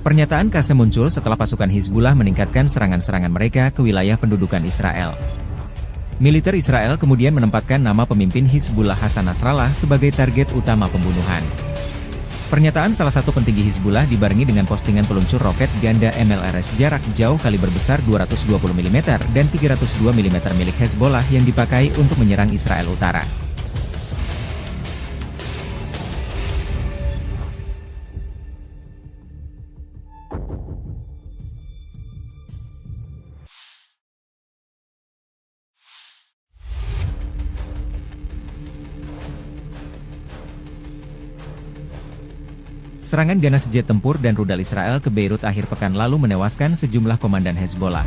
Pernyataan Qasem muncul setelah pasukan Hizbullah meningkatkan serangan-serangan mereka ke wilayah pendudukan Israel. Militer Israel kemudian menempatkan nama pemimpin Hizbullah Hasan Nasrallah sebagai target utama pembunuhan. Pernyataan salah satu petinggi Hizbullah dibarengi dengan postingan peluncur roket ganda MLRS jarak jauh kaliber besar 220 mm dan 302 mm milik Hezbollah yang dipakai untuk menyerang Israel Utara. Serangan ganas jet tempur dan rudal Israel ke Beirut akhir pekan lalu menewaskan sejumlah komandan Hezbollah.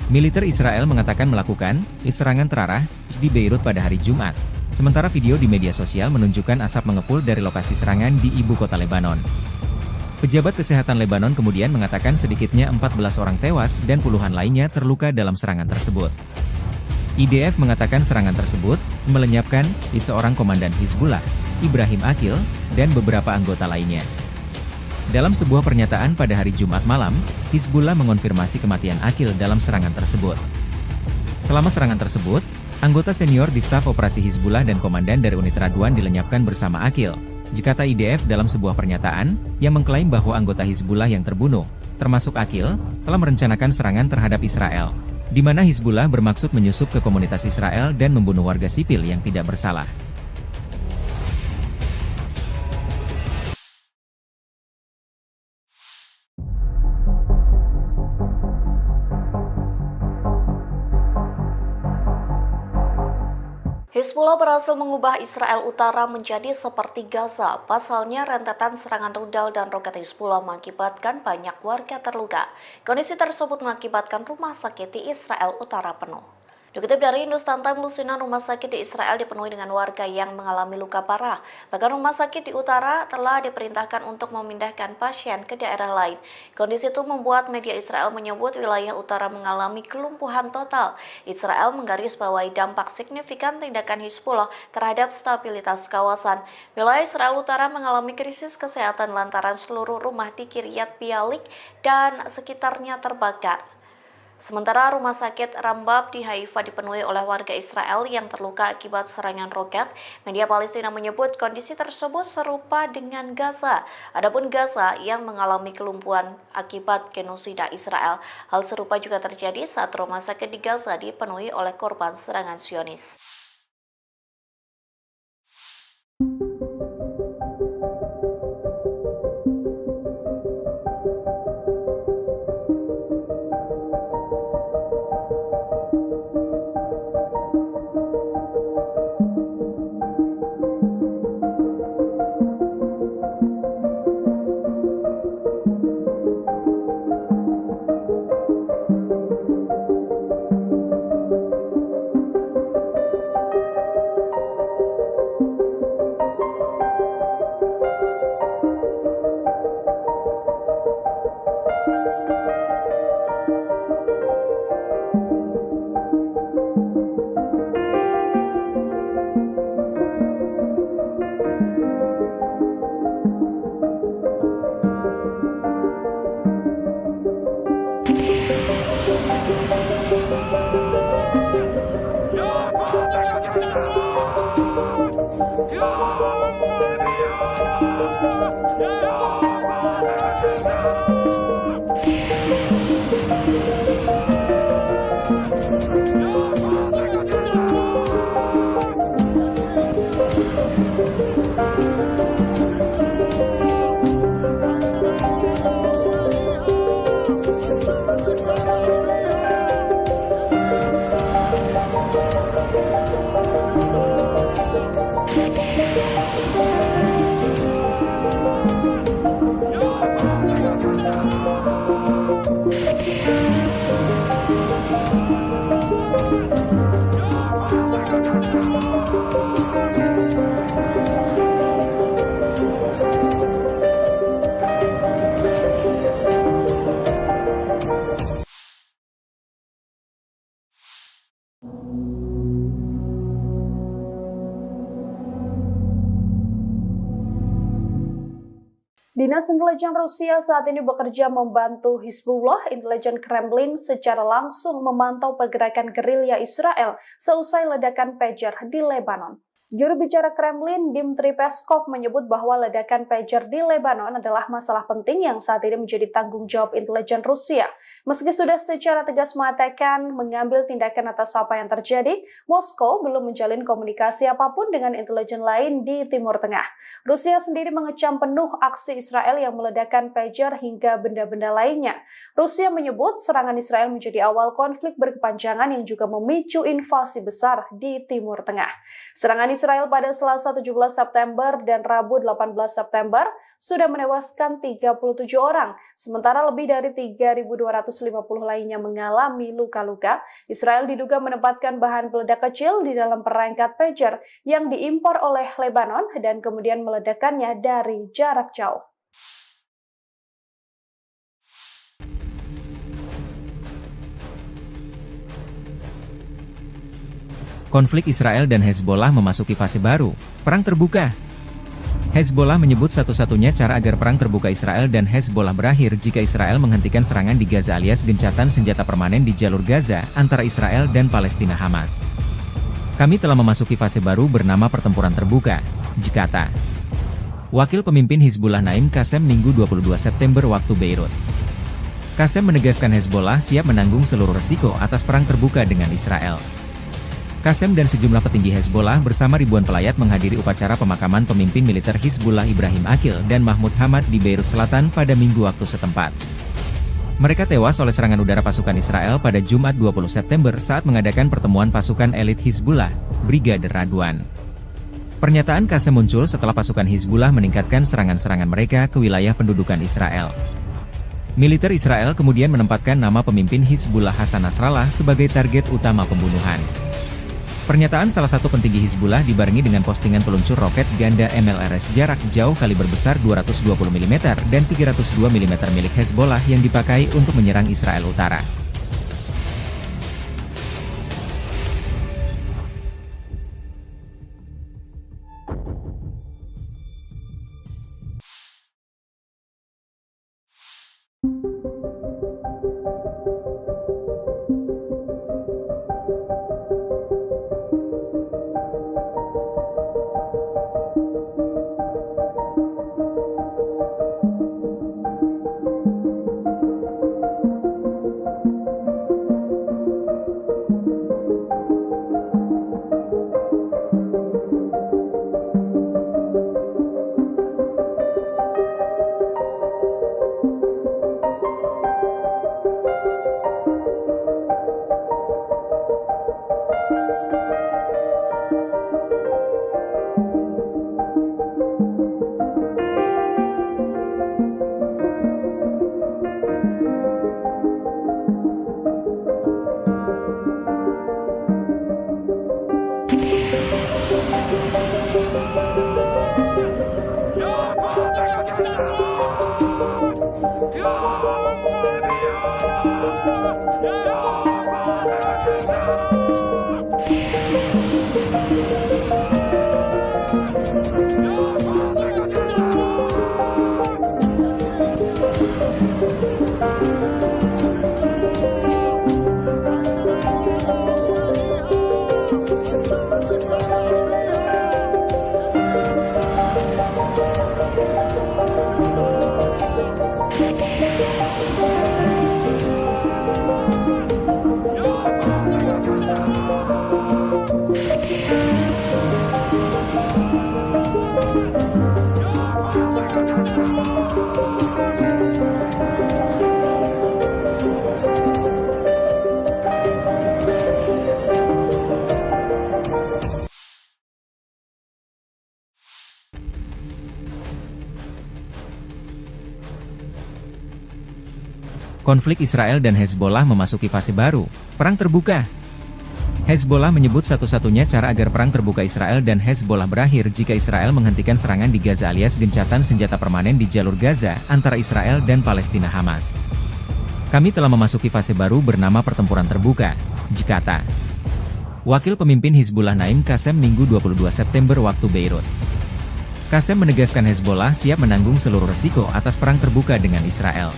Militer Israel mengatakan melakukan serangan terarah di Beirut pada hari Jumat, sementara video di media sosial menunjukkan asap mengepul dari lokasi serangan di ibu kota Lebanon. Pejabat kesehatan Lebanon kemudian mengatakan sedikitnya 14 orang tewas dan puluhan lainnya terluka dalam serangan tersebut. IDF mengatakan serangan tersebut melenyapkan seorang komandan Hizbullah, Ibrahim Aqil, dan beberapa anggota lainnya. Dalam sebuah pernyataan pada hari Jumat malam, Hizbullah mengonfirmasi kematian Aqil dalam serangan tersebut. Selama serangan tersebut, anggota senior di staf operasi Hizbullah dan komandan dari unit Radwan dilenyapkan bersama Aqil, kata IDF dalam sebuah pernyataan, yang mengklaim bahwa anggota Hizbullah yang terbunuh, termasuk Aqil, telah merencanakan serangan terhadap Israel, di mana Hizbullah bermaksud menyusup ke komunitas Israel dan membunuh warga sipil yang tidak bersalah. Hizbullah berhasil mengubah Israel Utara menjadi seperti Gaza. Pasalnya, rentetan serangan rudal dan roket Hizbullah mengakibatkan banyak warga terluka. Kondisi tersebut mengakibatkan rumah sakit di Israel Utara penuh. Dikutip dari Hindustan Times, lusinan rumah sakit di Israel dipenuhi dengan warga yang mengalami luka parah. Bahkan rumah sakit di utara telah diperintahkan untuk memindahkan pasien ke daerah lain. Kondisi itu membuat media Israel menyebut wilayah utara mengalami kelumpuhan total. Israel menggarisbawahi dampak signifikan tindakan Hizbullah terhadap stabilitas kawasan. Wilayah Israel Utara mengalami krisis kesehatan lantaran seluruh rumah di Kiryat Bialik dan sekitarnya terbakar. Sementara rumah sakit Rambab di Haifa dipenuhi oleh warga Israel yang terluka akibat serangan roket. Media Palestina menyebut kondisi tersebut serupa dengan Gaza. Adapun Gaza yang mengalami kelumpuhan akibat genosida Israel. Hal serupa juga terjadi saat rumah sakit di Gaza dipenuhi oleh korban serangan Zionis. Dinas Intelijen Rusia saat ini bekerja membantu Hizbullah. Intelijen Kremlin secara langsung memantau pergerakan gerilya Israel seusai ledakan pager di Lebanon. Juru bicara Kremlin, Dmitry Peskov, menyebut bahwa ledakan pager di Lebanon adalah masalah penting yang saat ini menjadi tanggung jawab intelijen Rusia. Meski sudah secara tegas mengatakan mengambil tindakan atas apa yang terjadi, Moskow belum menjalin komunikasi apapun dengan intelijen lain di Timur Tengah. Rusia sendiri mengecam penuh aksi Israel yang meledakkan pager hingga benda-benda lainnya. Rusia menyebut serangan Israel menjadi awal konflik berkepanjangan yang juga memicu invasi besar di Timur Tengah. Serangan Israel pada Selasa 17 September dan Rabu 18 September sudah menewaskan 37 orang, sementara lebih dari 3.250 lainnya mengalami luka-luka. Israel diduga menempatkan bahan peledak kecil di dalam perangkat pager yang diimpor oleh Lebanon dan kemudian meledakkannya dari jarak jauh. Konflik Israel dan Hezbollah memasuki fase baru, perang terbuka. Hezbollah menyebut satu-satunya cara agar perang terbuka Israel dan Hezbollah berakhir jika Israel menghentikan serangan di Gaza alias gencatan senjata permanen di jalur Gaza antara Israel dan Palestina Hamas. Kami telah memasuki fase baru bernama pertempuran terbuka, dikata Wakil Pemimpin Hizbullah Naim Qassem Minggu 22 September waktu Beirut. Qassem menegaskan Hezbollah siap menanggung seluruh resiko atas perang terbuka dengan Israel. Qassem dan sejumlah petinggi Hezbollah bersama ribuan pelayat menghadiri upacara pemakaman pemimpin militer Hizbullah Ibrahim Akil dan Mahmud Hamad di Beirut Selatan pada Minggu waktu setempat. Mereka tewas oleh serangan udara pasukan Israel pada Jumat 20 September saat mengadakan pertemuan pasukan elit Hizbullah, Brigade Radwan. Pernyataan Qassem muncul setelah pasukan Hizbullah meningkatkan serangan-serangan mereka ke wilayah pendudukan Israel. Militer Israel kemudian menempatkan nama pemimpin Hizbullah Hasan Nasrallah sebagai target utama pembunuhan. Pernyataan salah satu petinggi Hizbullah dibarengi dengan postingan peluncur roket ganda MLRS jarak jauh kaliber besar 220 mm dan 302 mm milik Hezbollah yang dipakai untuk menyerang Israel Utara. Konflik Israel dan Hezbollah memasuki fase baru, perang terbuka. Hezbollah menyebut satu-satunya cara agar perang terbuka Israel dan Hezbollah berakhir jika Israel menghentikan serangan di Gaza alias gencatan senjata permanen di jalur Gaza antara Israel dan Palestina Hamas. Kami telah memasuki fase baru bernama pertempuran terbuka, dikata Wakil Pemimpin Hizbullah Naim Qassem Minggu 22 September waktu Beirut. Qasem menegaskan Hezbollah siap menanggung seluruh resiko atas perang terbuka dengan Israel.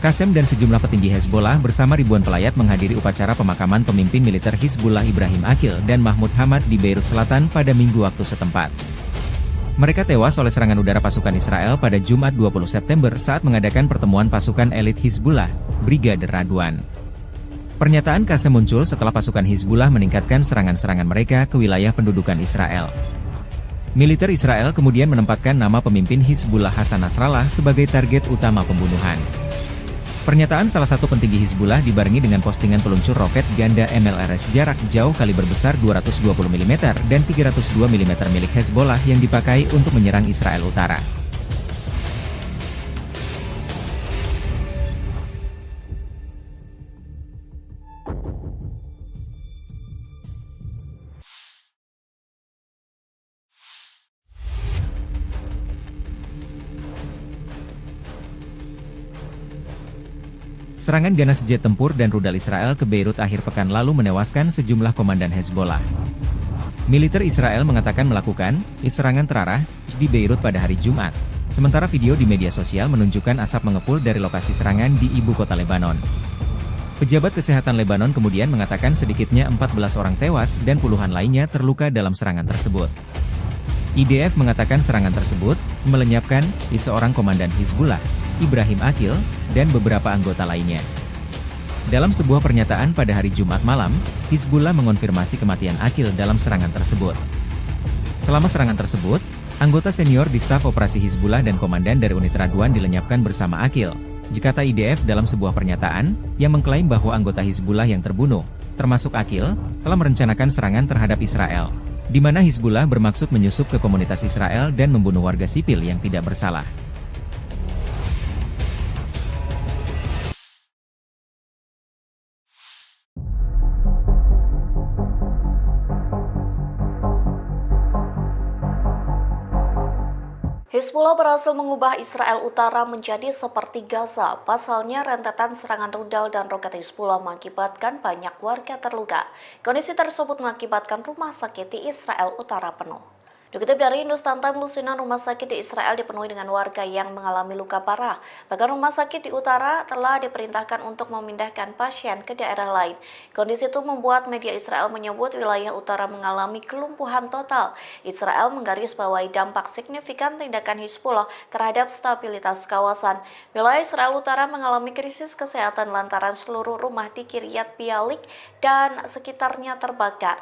Qasem dan sejumlah petinggi Hezbollah bersama ribuan pelayat menghadiri upacara pemakaman pemimpin militer Hizbullah Ibrahim Aqil dan Mahmud Hamad di Beirut Selatan pada Minggu waktu setempat. Mereka tewas oleh serangan udara pasukan Israel pada Jumat 20 September saat mengadakan pertemuan pasukan elit Hizbullah, Brigadir Radwan. Pernyataan Qasem muncul setelah pasukan Hizbullah meningkatkan serangan-serangan mereka ke wilayah pendudukan Israel. Militer Israel kemudian menempatkan nama pemimpin Hizbullah Hasan Nasrallah sebagai target utama pembunuhan. Pernyataan salah satu petinggi Hizbullah dibarengi dengan postingan peluncur roket ganda MLRS jarak jauh kaliber besar 220 mm dan 302 mm milik Hezbollah yang dipakai untuk menyerang Israel Utara. Serangan ganas jet tempur dan rudal Israel ke Beirut akhir pekan lalu menewaskan sejumlah komandan Hezbollah. Militer Israel mengatakan melakukan serangan terarah di Beirut pada hari Jumat, sementara video di media sosial menunjukkan asap mengepul dari lokasi serangan di ibu kota Lebanon. Pejabat kesehatan Lebanon kemudian mengatakan sedikitnya 14 orang tewas dan puluhan lainnya terluka dalam serangan tersebut. IDF mengatakan serangan tersebut melenyapkan seorang komandan Hizbullah, Ibrahim Aqil, dan beberapa anggota lainnya. Dalam sebuah pernyataan pada hari Jumat malam, Hizbullah mengonfirmasi kematian Aqil dalam serangan tersebut. Selama serangan tersebut, anggota senior di staf operasi Hizbullah dan komandan dari unit Radwan dilenyapkan bersama Aqil, kata IDF dalam sebuah pernyataan, yang mengklaim bahwa anggota Hizbullah yang terbunuh, termasuk Aqil, telah merencanakan serangan terhadap Israel, di mana Hizbullah bermaksud menyusup ke komunitas Israel dan membunuh warga sipil yang tidak bersalah. Hizbullah berhasil mengubah Israel Utara menjadi seperti Gaza. Pasalnya, rentetan serangan rudal dan roket Hizbullah mengakibatkan banyak warga terluka. Kondisi tersebut mengakibatkan rumah sakit di Israel Utara penuh. Dikutip dari Hindustan Times, lusinan rumah sakit di Israel dipenuhi dengan warga yang mengalami luka parah. Bahkan rumah sakit di utara telah diperintahkan untuk memindahkan pasien ke daerah lain. Kondisi itu membuat media Israel menyebut wilayah utara mengalami kelumpuhan total. Israel menggarisbawahi dampak signifikan tindakan Hizbullah terhadap stabilitas kawasan. Wilayah Israel Utara mengalami krisis kesehatan lantaran seluruh rumah di Kiryat Bialik dan sekitarnya terbakar.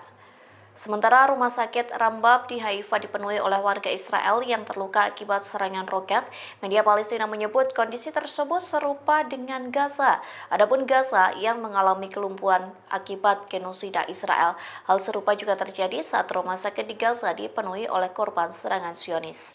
Sementara rumah sakit Rambab di Haifa dipenuhi oleh warga Israel yang terluka akibat serangan roket. Media Palestina menyebut kondisi tersebut serupa dengan Gaza. Adapun Gaza yang mengalami kelumpuhan akibat genosida Israel. Hal serupa juga terjadi saat rumah sakit di Gaza dipenuhi oleh korban serangan Zionis.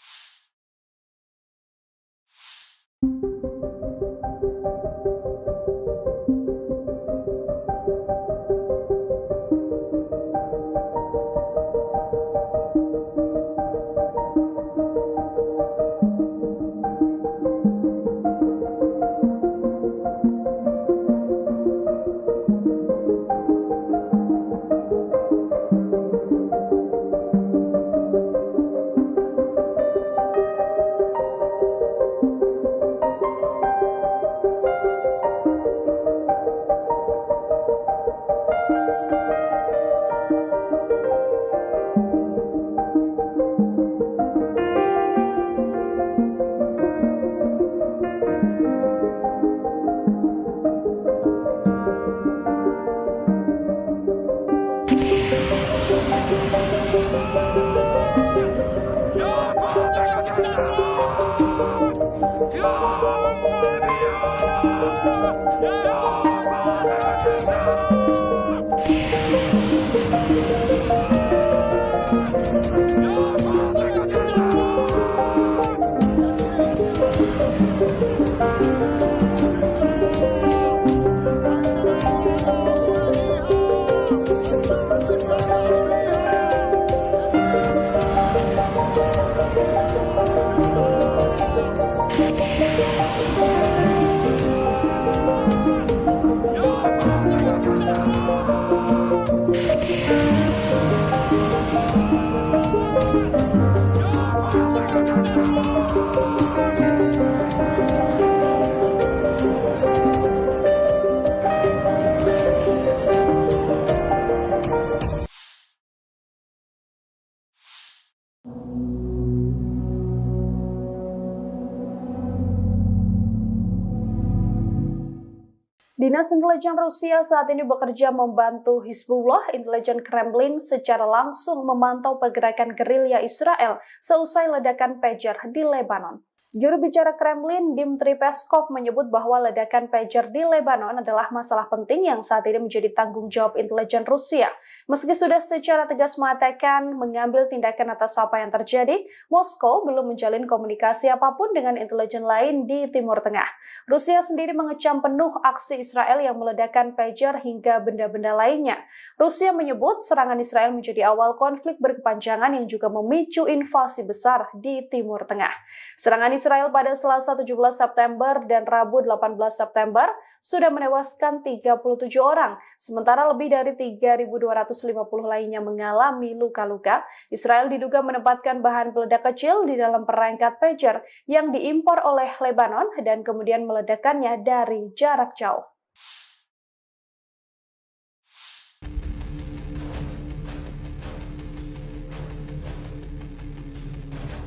Dinas Intelijen Rusia saat ini bekerja membantu Hizbullah. Intelijen Kremlin secara langsung memantau pergerakan gerilya Israel seusai ledakan pager di Lebanon. Juru bicara Kremlin, Dmitry Peskov, menyebut bahwa ledakan pager di Lebanon adalah masalah penting yang saat ini menjadi tanggung jawab intelijen Rusia. Meski sudah secara tegas mengatakan mengambil tindakan atas apa yang terjadi, Moskow belum menjalin komunikasi apapun dengan intelijen lain di Timur Tengah. Rusia sendiri mengecam penuh aksi Israel yang meledakkan pager hingga benda-benda lainnya. Rusia menyebut serangan Israel menjadi awal konflik berkepanjangan yang juga memicu invasi besar di Timur Tengah. Serangan Israel pada Selasa 17 September dan Rabu 18 September sudah menewaskan 37 orang, sementara lebih dari 3.250 lainnya mengalami luka-luka. Israel diduga menempatkan bahan peledak kecil di dalam perangkat pager yang diimpor oleh Lebanon dan kemudian meledakkannya dari jarak jauh.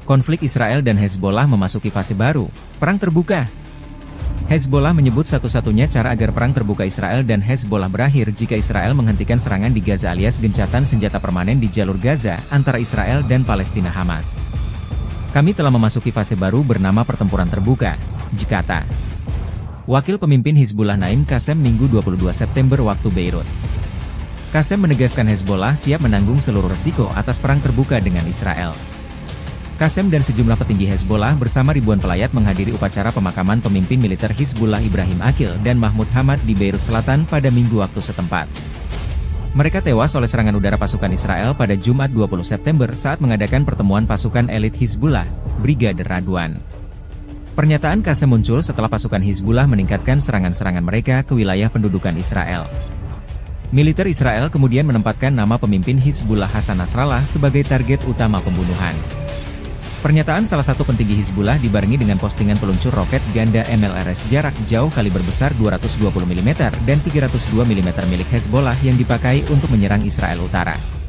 Konflik Israel dan Hezbollah memasuki fase baru, perang terbuka. Hezbollah menyebut satu-satunya cara agar perang terbuka Israel dan Hezbollah berakhir jika Israel menghentikan serangan di Gaza alias gencatan senjata permanen di jalur Gaza antara Israel dan Palestina Hamas. Kami telah memasuki fase baru bernama pertempuran terbuka, Jikata. Wakil pemimpin Hizbullah Naim Qasem Minggu 22 September waktu Beirut. Qasem menegaskan Hezbollah siap menanggung seluruh resiko atas perang terbuka dengan Israel. Qasem dan sejumlah petinggi Hezbollah bersama ribuan pelayat menghadiri upacara pemakaman pemimpin militer Hizbullah Ibrahim Aqil dan Mahmud Hamad di Beirut Selatan pada Minggu waktu setempat. Mereka tewas oleh serangan udara pasukan Israel pada Jumat 20 September saat mengadakan pertemuan pasukan elit Hizbullah, Brigade Radwan. Pernyataan Qasem muncul setelah pasukan Hizbullah meningkatkan serangan-serangan mereka ke wilayah pendudukan Israel. Militer Israel kemudian menempatkan nama pemimpin Hizbullah Hasan Nasrallah sebagai target utama pembunuhan. Pernyataan salah satu petinggi Hizbullah dibarengi dengan postingan peluncur roket ganda MLRS jarak jauh kaliber besar 220 mm dan 302 mm milik Hezbollah yang dipakai untuk menyerang Israel Utara.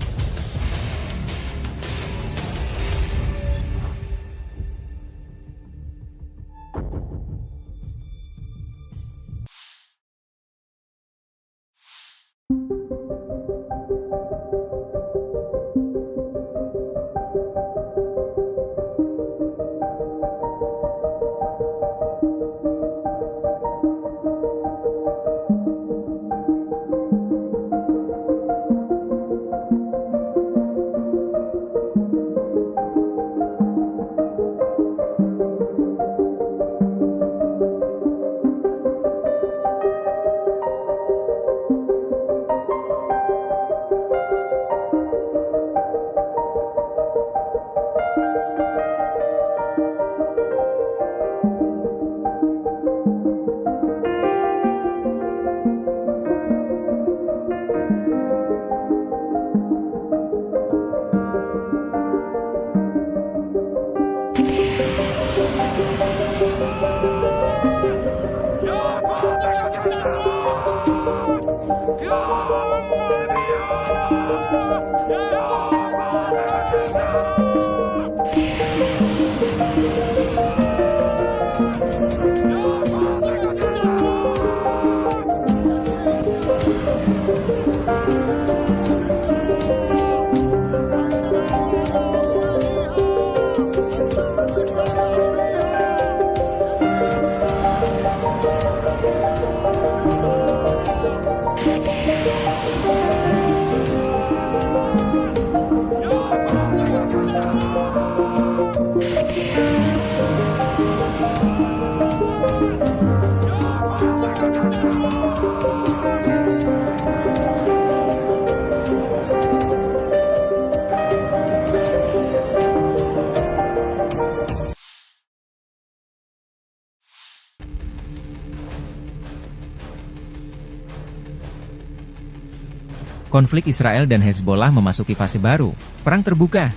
Konflik Israel dan Hezbollah memasuki fase baru, perang terbuka.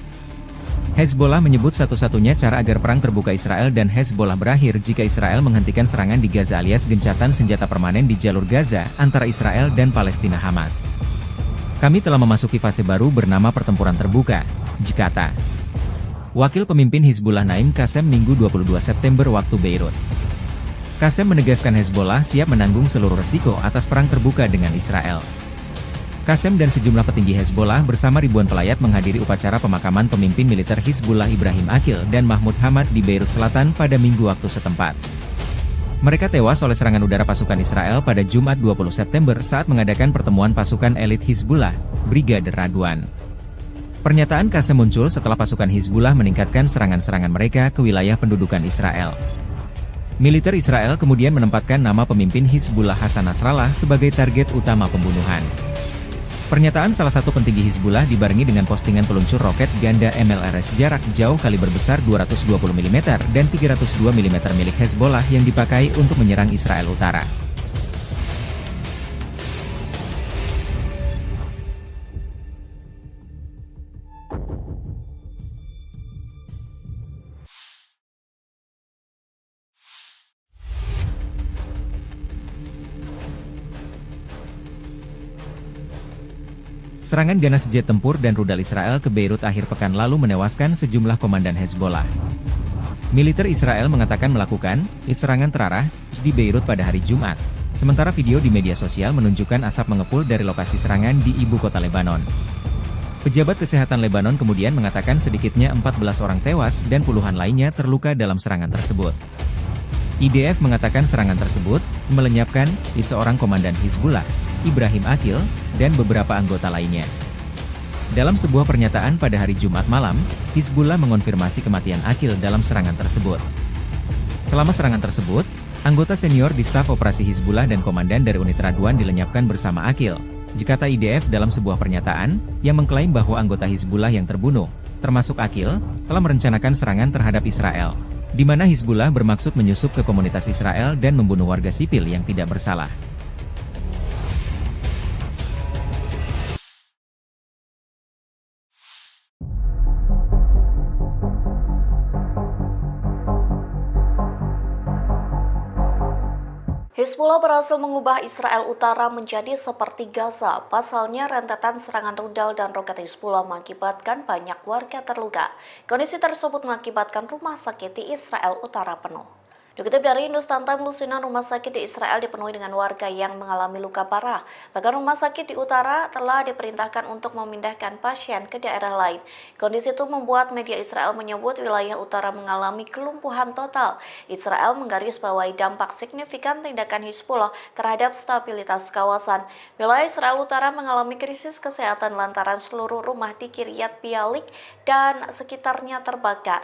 Hezbollah menyebut satu-satunya cara agar perang terbuka Israel dan Hezbollah berakhir jika Israel menghentikan serangan di Gaza alias gencatan senjata permanen di jalur Gaza antara Israel dan Palestina Hamas. Kami telah memasuki fase baru bernama pertempuran terbuka, kata Wakil Pemimpin Hizbullah Naim Qassem Minggu 22 September waktu Beirut. Qassem menegaskan Hezbollah siap menanggung seluruh resiko atas perang terbuka dengan Israel. Qassem dan sejumlah petinggi Hezbollah bersama ribuan pelayat menghadiri upacara pemakaman pemimpin militer Hizbullah Ibrahim Aqil dan Mahmud Hamad di Beirut Selatan pada Minggu waktu setempat. Mereka tewas oleh serangan udara pasukan Israel pada Jumat 20 September saat mengadakan pertemuan pasukan elit Hizbullah, Brigade Radwan. Pernyataan Qassem muncul setelah pasukan Hizbullah meningkatkan serangan-serangan mereka ke wilayah pendudukan Israel. Militer Israel kemudian menempatkan nama pemimpin Hizbullah Hasan Nasrallah sebagai target utama pembunuhan. Pernyataan salah satu petinggi Hizbullah dibarengi dengan postingan peluncur roket ganda MLRS jarak jauh kaliber besar 220 mm dan 302 mm milik Hezbollah yang dipakai untuk menyerang Israel Utara. Serangan ganas jet tempur dan rudal Israel ke Beirut akhir pekan lalu menewaskan sejumlah komandan Hezbollah. Militer Israel mengatakan melakukan serangan terarah di Beirut pada hari Jumat, sementara video di media sosial menunjukkan asap mengepul dari lokasi serangan di ibu kota Lebanon. Pejabat kesehatan Lebanon kemudian mengatakan sedikitnya 14 orang tewas dan puluhan lainnya terluka dalam serangan tersebut. IDF mengatakan serangan tersebut melenyapkan seorang komandan Hizbullah, Ibrahim Aqil, dan beberapa anggota lainnya. Dalam sebuah pernyataan pada hari Jumat malam, Hizbullah mengonfirmasi kematian Aqil dalam serangan tersebut. Selama serangan tersebut, anggota senior di staf operasi Hizbullah dan komandan dari unit Radwan dilenyapkan bersama Aqil, kata IDF dalam sebuah pernyataan, yang mengklaim bahwa anggota Hizbullah yang terbunuh, termasuk Aqil, telah merencanakan serangan terhadap Israel, di mana Hizbullah bermaksud menyusup ke komunitas Israel dan membunuh warga sipil yang tidak bersalah. Hizbullah berhasil mengubah Israel Utara menjadi seperti Gaza. Pasalnya, rentetan serangan rudal dan roket Hizbullah mengakibatkan banyak warga terluka. Kondisi tersebut mengakibatkan rumah sakit di Israel Utara penuh. Dikutip dari Hindustan Times, lusinan rumah sakit di Israel dipenuhi dengan warga yang mengalami luka parah. Bahkan rumah sakit di utara telah diperintahkan untuk memindahkan pasien ke daerah lain. Kondisi itu membuat media Israel menyebut wilayah utara mengalami kelumpuhan total. Israel menggarisbawahi dampak signifikan tindakan Hizbullah terhadap stabilitas kawasan. Wilayah Israel Utara mengalami krisis kesehatan lantaran seluruh rumah di Kiryat Bialik dan sekitarnya terbakar.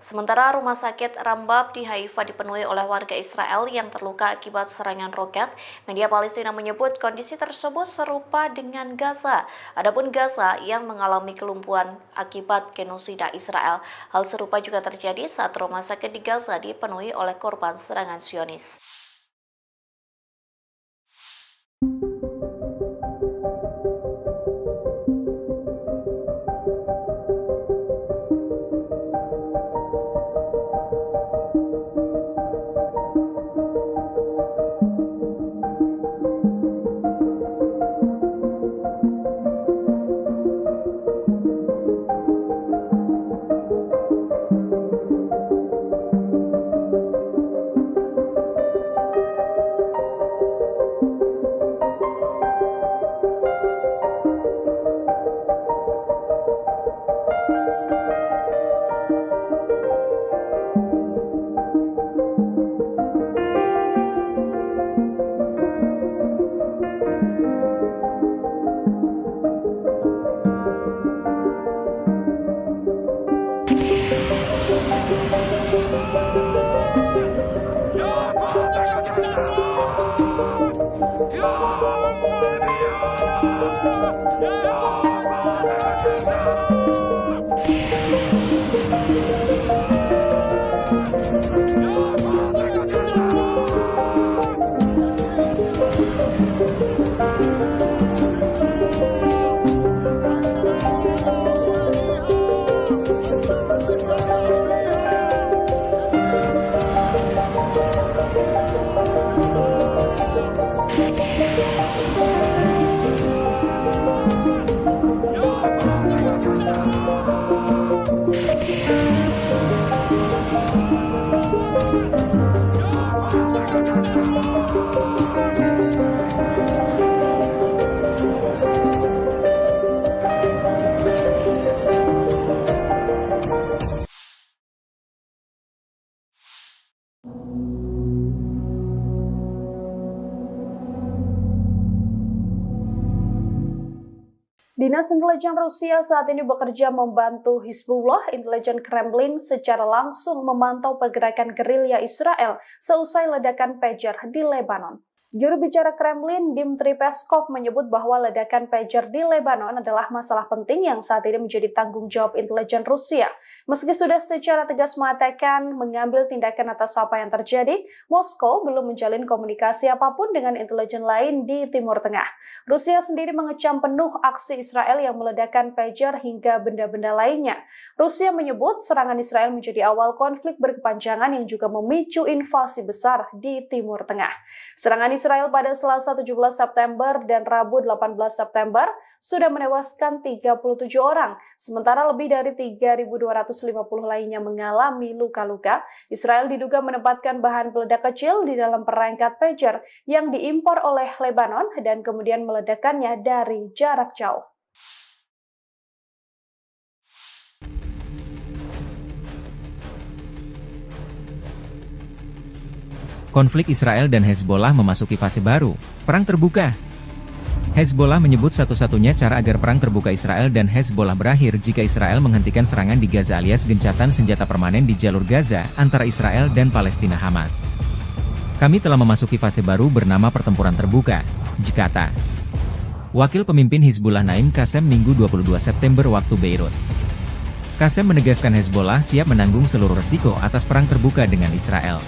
Sementara rumah sakit Rambab di Haifa dipenuhi oleh warga Israel yang terluka akibat serangan roket. Media Palestina menyebut kondisi tersebut serupa dengan Gaza. Adapun Gaza yang mengalami kelumpuhan akibat genosida Israel. Hal serupa juga terjadi saat rumah sakit di Gaza dipenuhi oleh korban serangan Zionis. Dinas Intelijen Rusia saat ini bekerja membantu Hizbullah. Intelijen Kremlin secara langsung memantau pergerakan gerilya Israel seusai ledakan pager di Lebanon. Juru bicara Kremlin, Dmitry Peskov, menyebut bahwa ledakan pager di Lebanon adalah masalah penting yang saat ini menjadi tanggung jawab intelijen Rusia. Meski sudah secara tegas mengatakan mengambil tindakan atas apa yang terjadi, Moskow belum menjalin komunikasi apapun dengan intelijen lain di Timur Tengah. Rusia sendiri mengecam penuh aksi Israel yang meledakkan pager hingga benda-benda lainnya. Rusia menyebut serangan Israel menjadi awal konflik berkepanjangan yang juga memicu invasi besar di Timur Tengah. Serangan Israel pada Selasa 17 September dan Rabu 18 September sudah menewaskan 37 orang, sementara lebih dari 3.250 lainnya mengalami luka-luka. Israel diduga menempatkan bahan peledak kecil di dalam perangkat pager yang diimpor oleh Lebanon dan kemudian meledakkannya dari jarak jauh. Konflik Israel dan Hezbollah memasuki fase baru, perang terbuka. Hezbollah menyebut satu-satunya cara agar perang terbuka Israel dan Hezbollah berakhir jika Israel menghentikan serangan di Gaza alias gencatan senjata permanen di jalur Gaza antara Israel dan Palestina Hamas. Kami telah memasuki fase baru bernama pertempuran terbuka, Jikata. Wakil pemimpin Hizbullah Naim Qassem Minggu 22 September waktu Beirut. Qassem menegaskan Hezbollah siap menanggung seluruh resiko atas perang terbuka dengan Israel.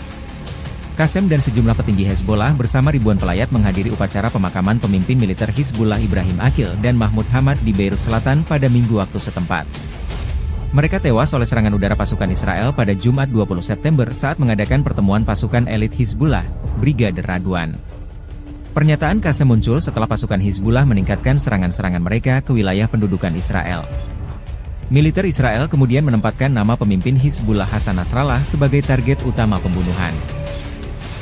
Qassem dan sejumlah petinggi Hezbollah bersama ribuan pelayat menghadiri upacara pemakaman pemimpin militer Hizbullah Ibrahim Aqil dan Mahmud Hamad di Beirut Selatan pada Minggu waktu setempat. Mereka tewas oleh serangan udara pasukan Israel pada Jumat 20 September saat mengadakan pertemuan pasukan elit Hizbullah, Brigade Radwan. Pernyataan Qassem muncul setelah pasukan Hizbullah meningkatkan serangan-serangan mereka ke wilayah pendudukan Israel. Militer Israel kemudian menempatkan nama pemimpin Hizbullah Hasan Nasrallah sebagai target utama pembunuhan.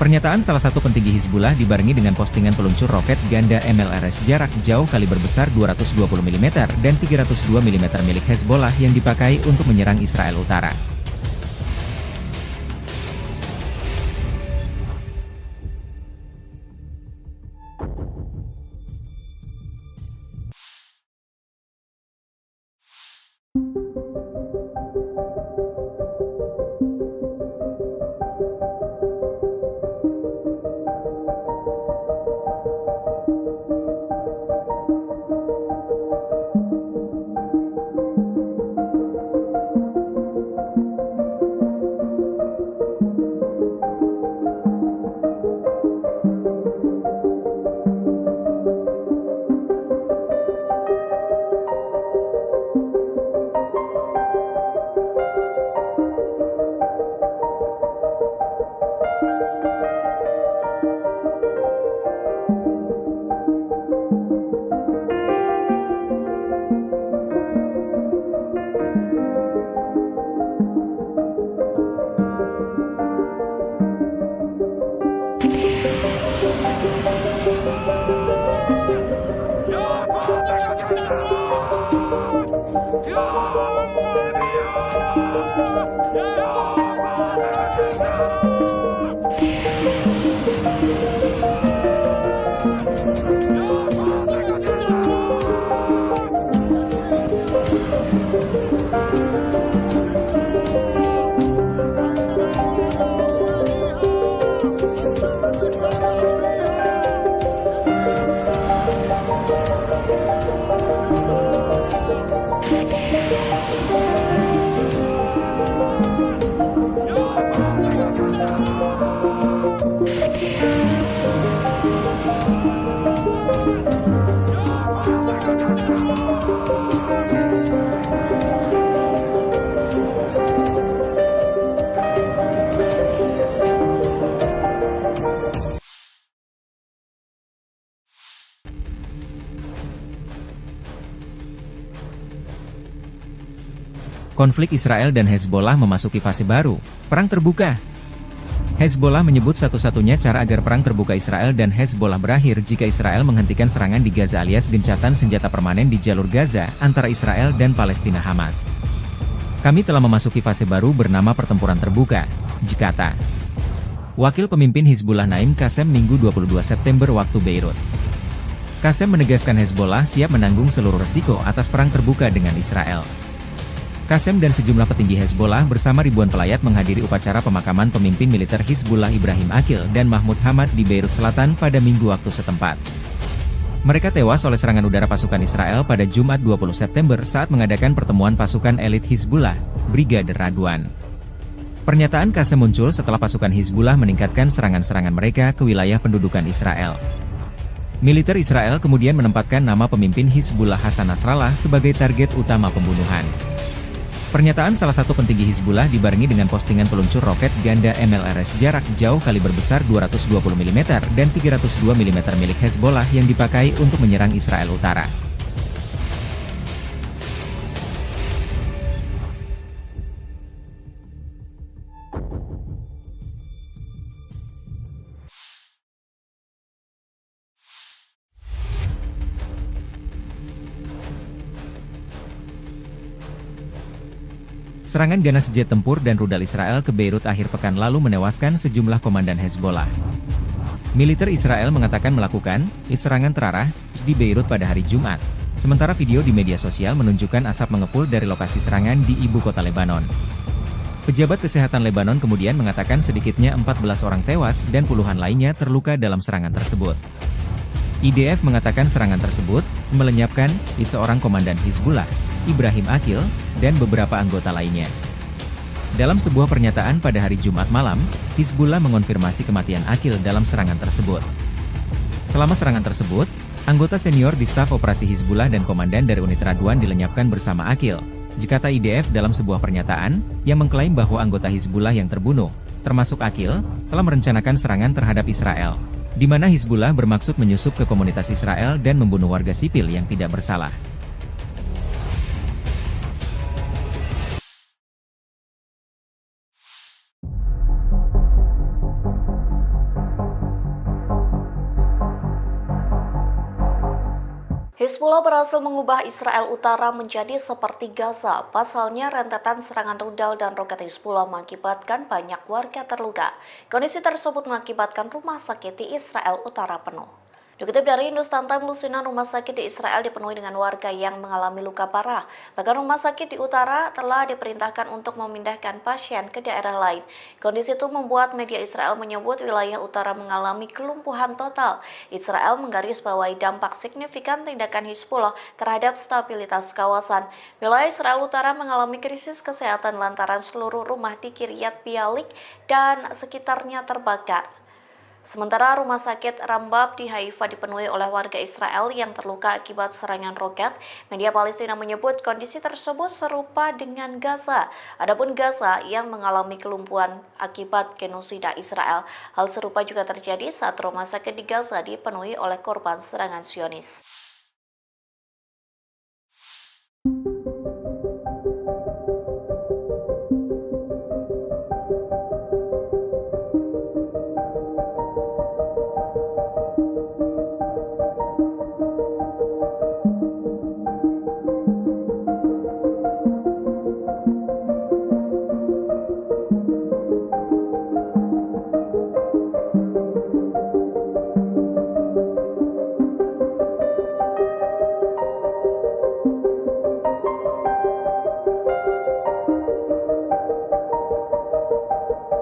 Pernyataan salah satu petinggi Hizbullah dibarengi dengan postingan peluncur roket ganda MLRS jarak jauh kaliber besar 220 mm dan 302 mm milik Hezbollah yang dipakai untuk menyerang Israel Utara. Konflik Israel dan Hezbollah memasuki fase baru, perang terbuka. Hezbollah menyebut satu-satunya cara agar perang terbuka Israel dan Hezbollah berakhir jika Israel menghentikan serangan di Gaza alias gencatan senjata permanen di jalur Gaza antara Israel dan Palestina Hamas. Kami telah memasuki fase baru bernama pertempuran terbuka, Jikata. Wakil pemimpin Hizbullah Naim Qassem Minggu 22 September waktu Beirut. Qassem menegaskan Hezbollah siap menanggung seluruh resiko atas perang terbuka dengan Israel. Qassem dan sejumlah petinggi Hezbollah bersama ribuan pelayat menghadiri upacara pemakaman pemimpin militer Hizbullah Ibrahim Aqil dan Mahmud Hamad di Beirut Selatan pada Minggu waktu setempat. Mereka tewas oleh serangan udara pasukan Israel pada Jumat 20 September saat mengadakan pertemuan pasukan elit Hizbullah, Brigade Radwan. Pernyataan Qassem muncul setelah pasukan Hizbullah meningkatkan serangan-serangan mereka ke wilayah pendudukan Israel. Militer Israel kemudian menempatkan nama pemimpin Hizbullah Hasan Nasrallah sebagai target utama pembunuhan. Pernyataan salah satu petinggi Hizbullah dibarengi dengan postingan peluncur roket ganda MLRS jarak jauh kaliber besar 220 mm dan 302 mm milik Hezbollah yang dipakai untuk menyerang Israel Utara. Serangan ganas jet tempur dan rudal Israel ke Beirut akhir pekan lalu menewaskan sejumlah komandan Hezbollah. Militer Israel mengatakan melakukan serangan terarah di Beirut pada hari Jumat, sementara video di media sosial menunjukkan asap mengepul dari lokasi serangan di ibu kota Lebanon. Pejabat kesehatan Lebanon kemudian mengatakan sedikitnya 14 orang tewas dan puluhan lainnya terluka dalam serangan tersebut. IDF mengatakan serangan tersebut melenyapkan seorang komandan Hizbullah, Ibrahim Aqil, dan beberapa anggota lainnya. Dalam sebuah pernyataan pada hari Jumat malam, Hizbullah mengonfirmasi kematian Aqil dalam serangan tersebut. Selama serangan tersebut, anggota senior di staf operasi Hizbullah dan komandan dari unit Radwan dilenyapkan bersama Aqil, kata IDF dalam sebuah pernyataan, yang mengklaim bahwa anggota Hizbullah yang terbunuh, termasuk Aqil, telah merencanakan serangan terhadap Israel, di mana Hizbullah bermaksud menyusup ke komunitas Israel dan membunuh warga sipil yang tidak bersalah. Hizbullah berhasil mengubah Israel Utara menjadi seperti Gaza. Pasalnya, rentetan serangan rudal dan roket Hizbullah mengakibatkan banyak warga terluka. Kondisi tersebut mengakibatkan rumah sakit di Israel Utara penuh. Dikutip dari Hindustan Times, lusinan rumah sakit di Israel dipenuhi dengan warga yang mengalami luka parah. Bahkan rumah sakit di utara telah diperintahkan untuk memindahkan pasien ke daerah lain. Kondisi itu membuat media Israel menyebut wilayah utara mengalami kelumpuhan total. Israel menggarisbawahi dampak signifikan tindakan Hizbullah terhadap stabilitas kawasan. Wilayah Israel Utara mengalami krisis kesehatan lantaran seluruh rumah di Kiryat Bialik dan sekitarnya terbakar. Sementara rumah sakit Rambab di Haifa dipenuhi oleh warga Israel yang terluka akibat serangan roket. Media Palestina menyebut kondisi tersebut serupa dengan Gaza. Adapun Gaza yang mengalami kelumpuhan akibat genosida Israel. Hal serupa juga terjadi saat rumah sakit di Gaza dipenuhi oleh korban serangan Zionis.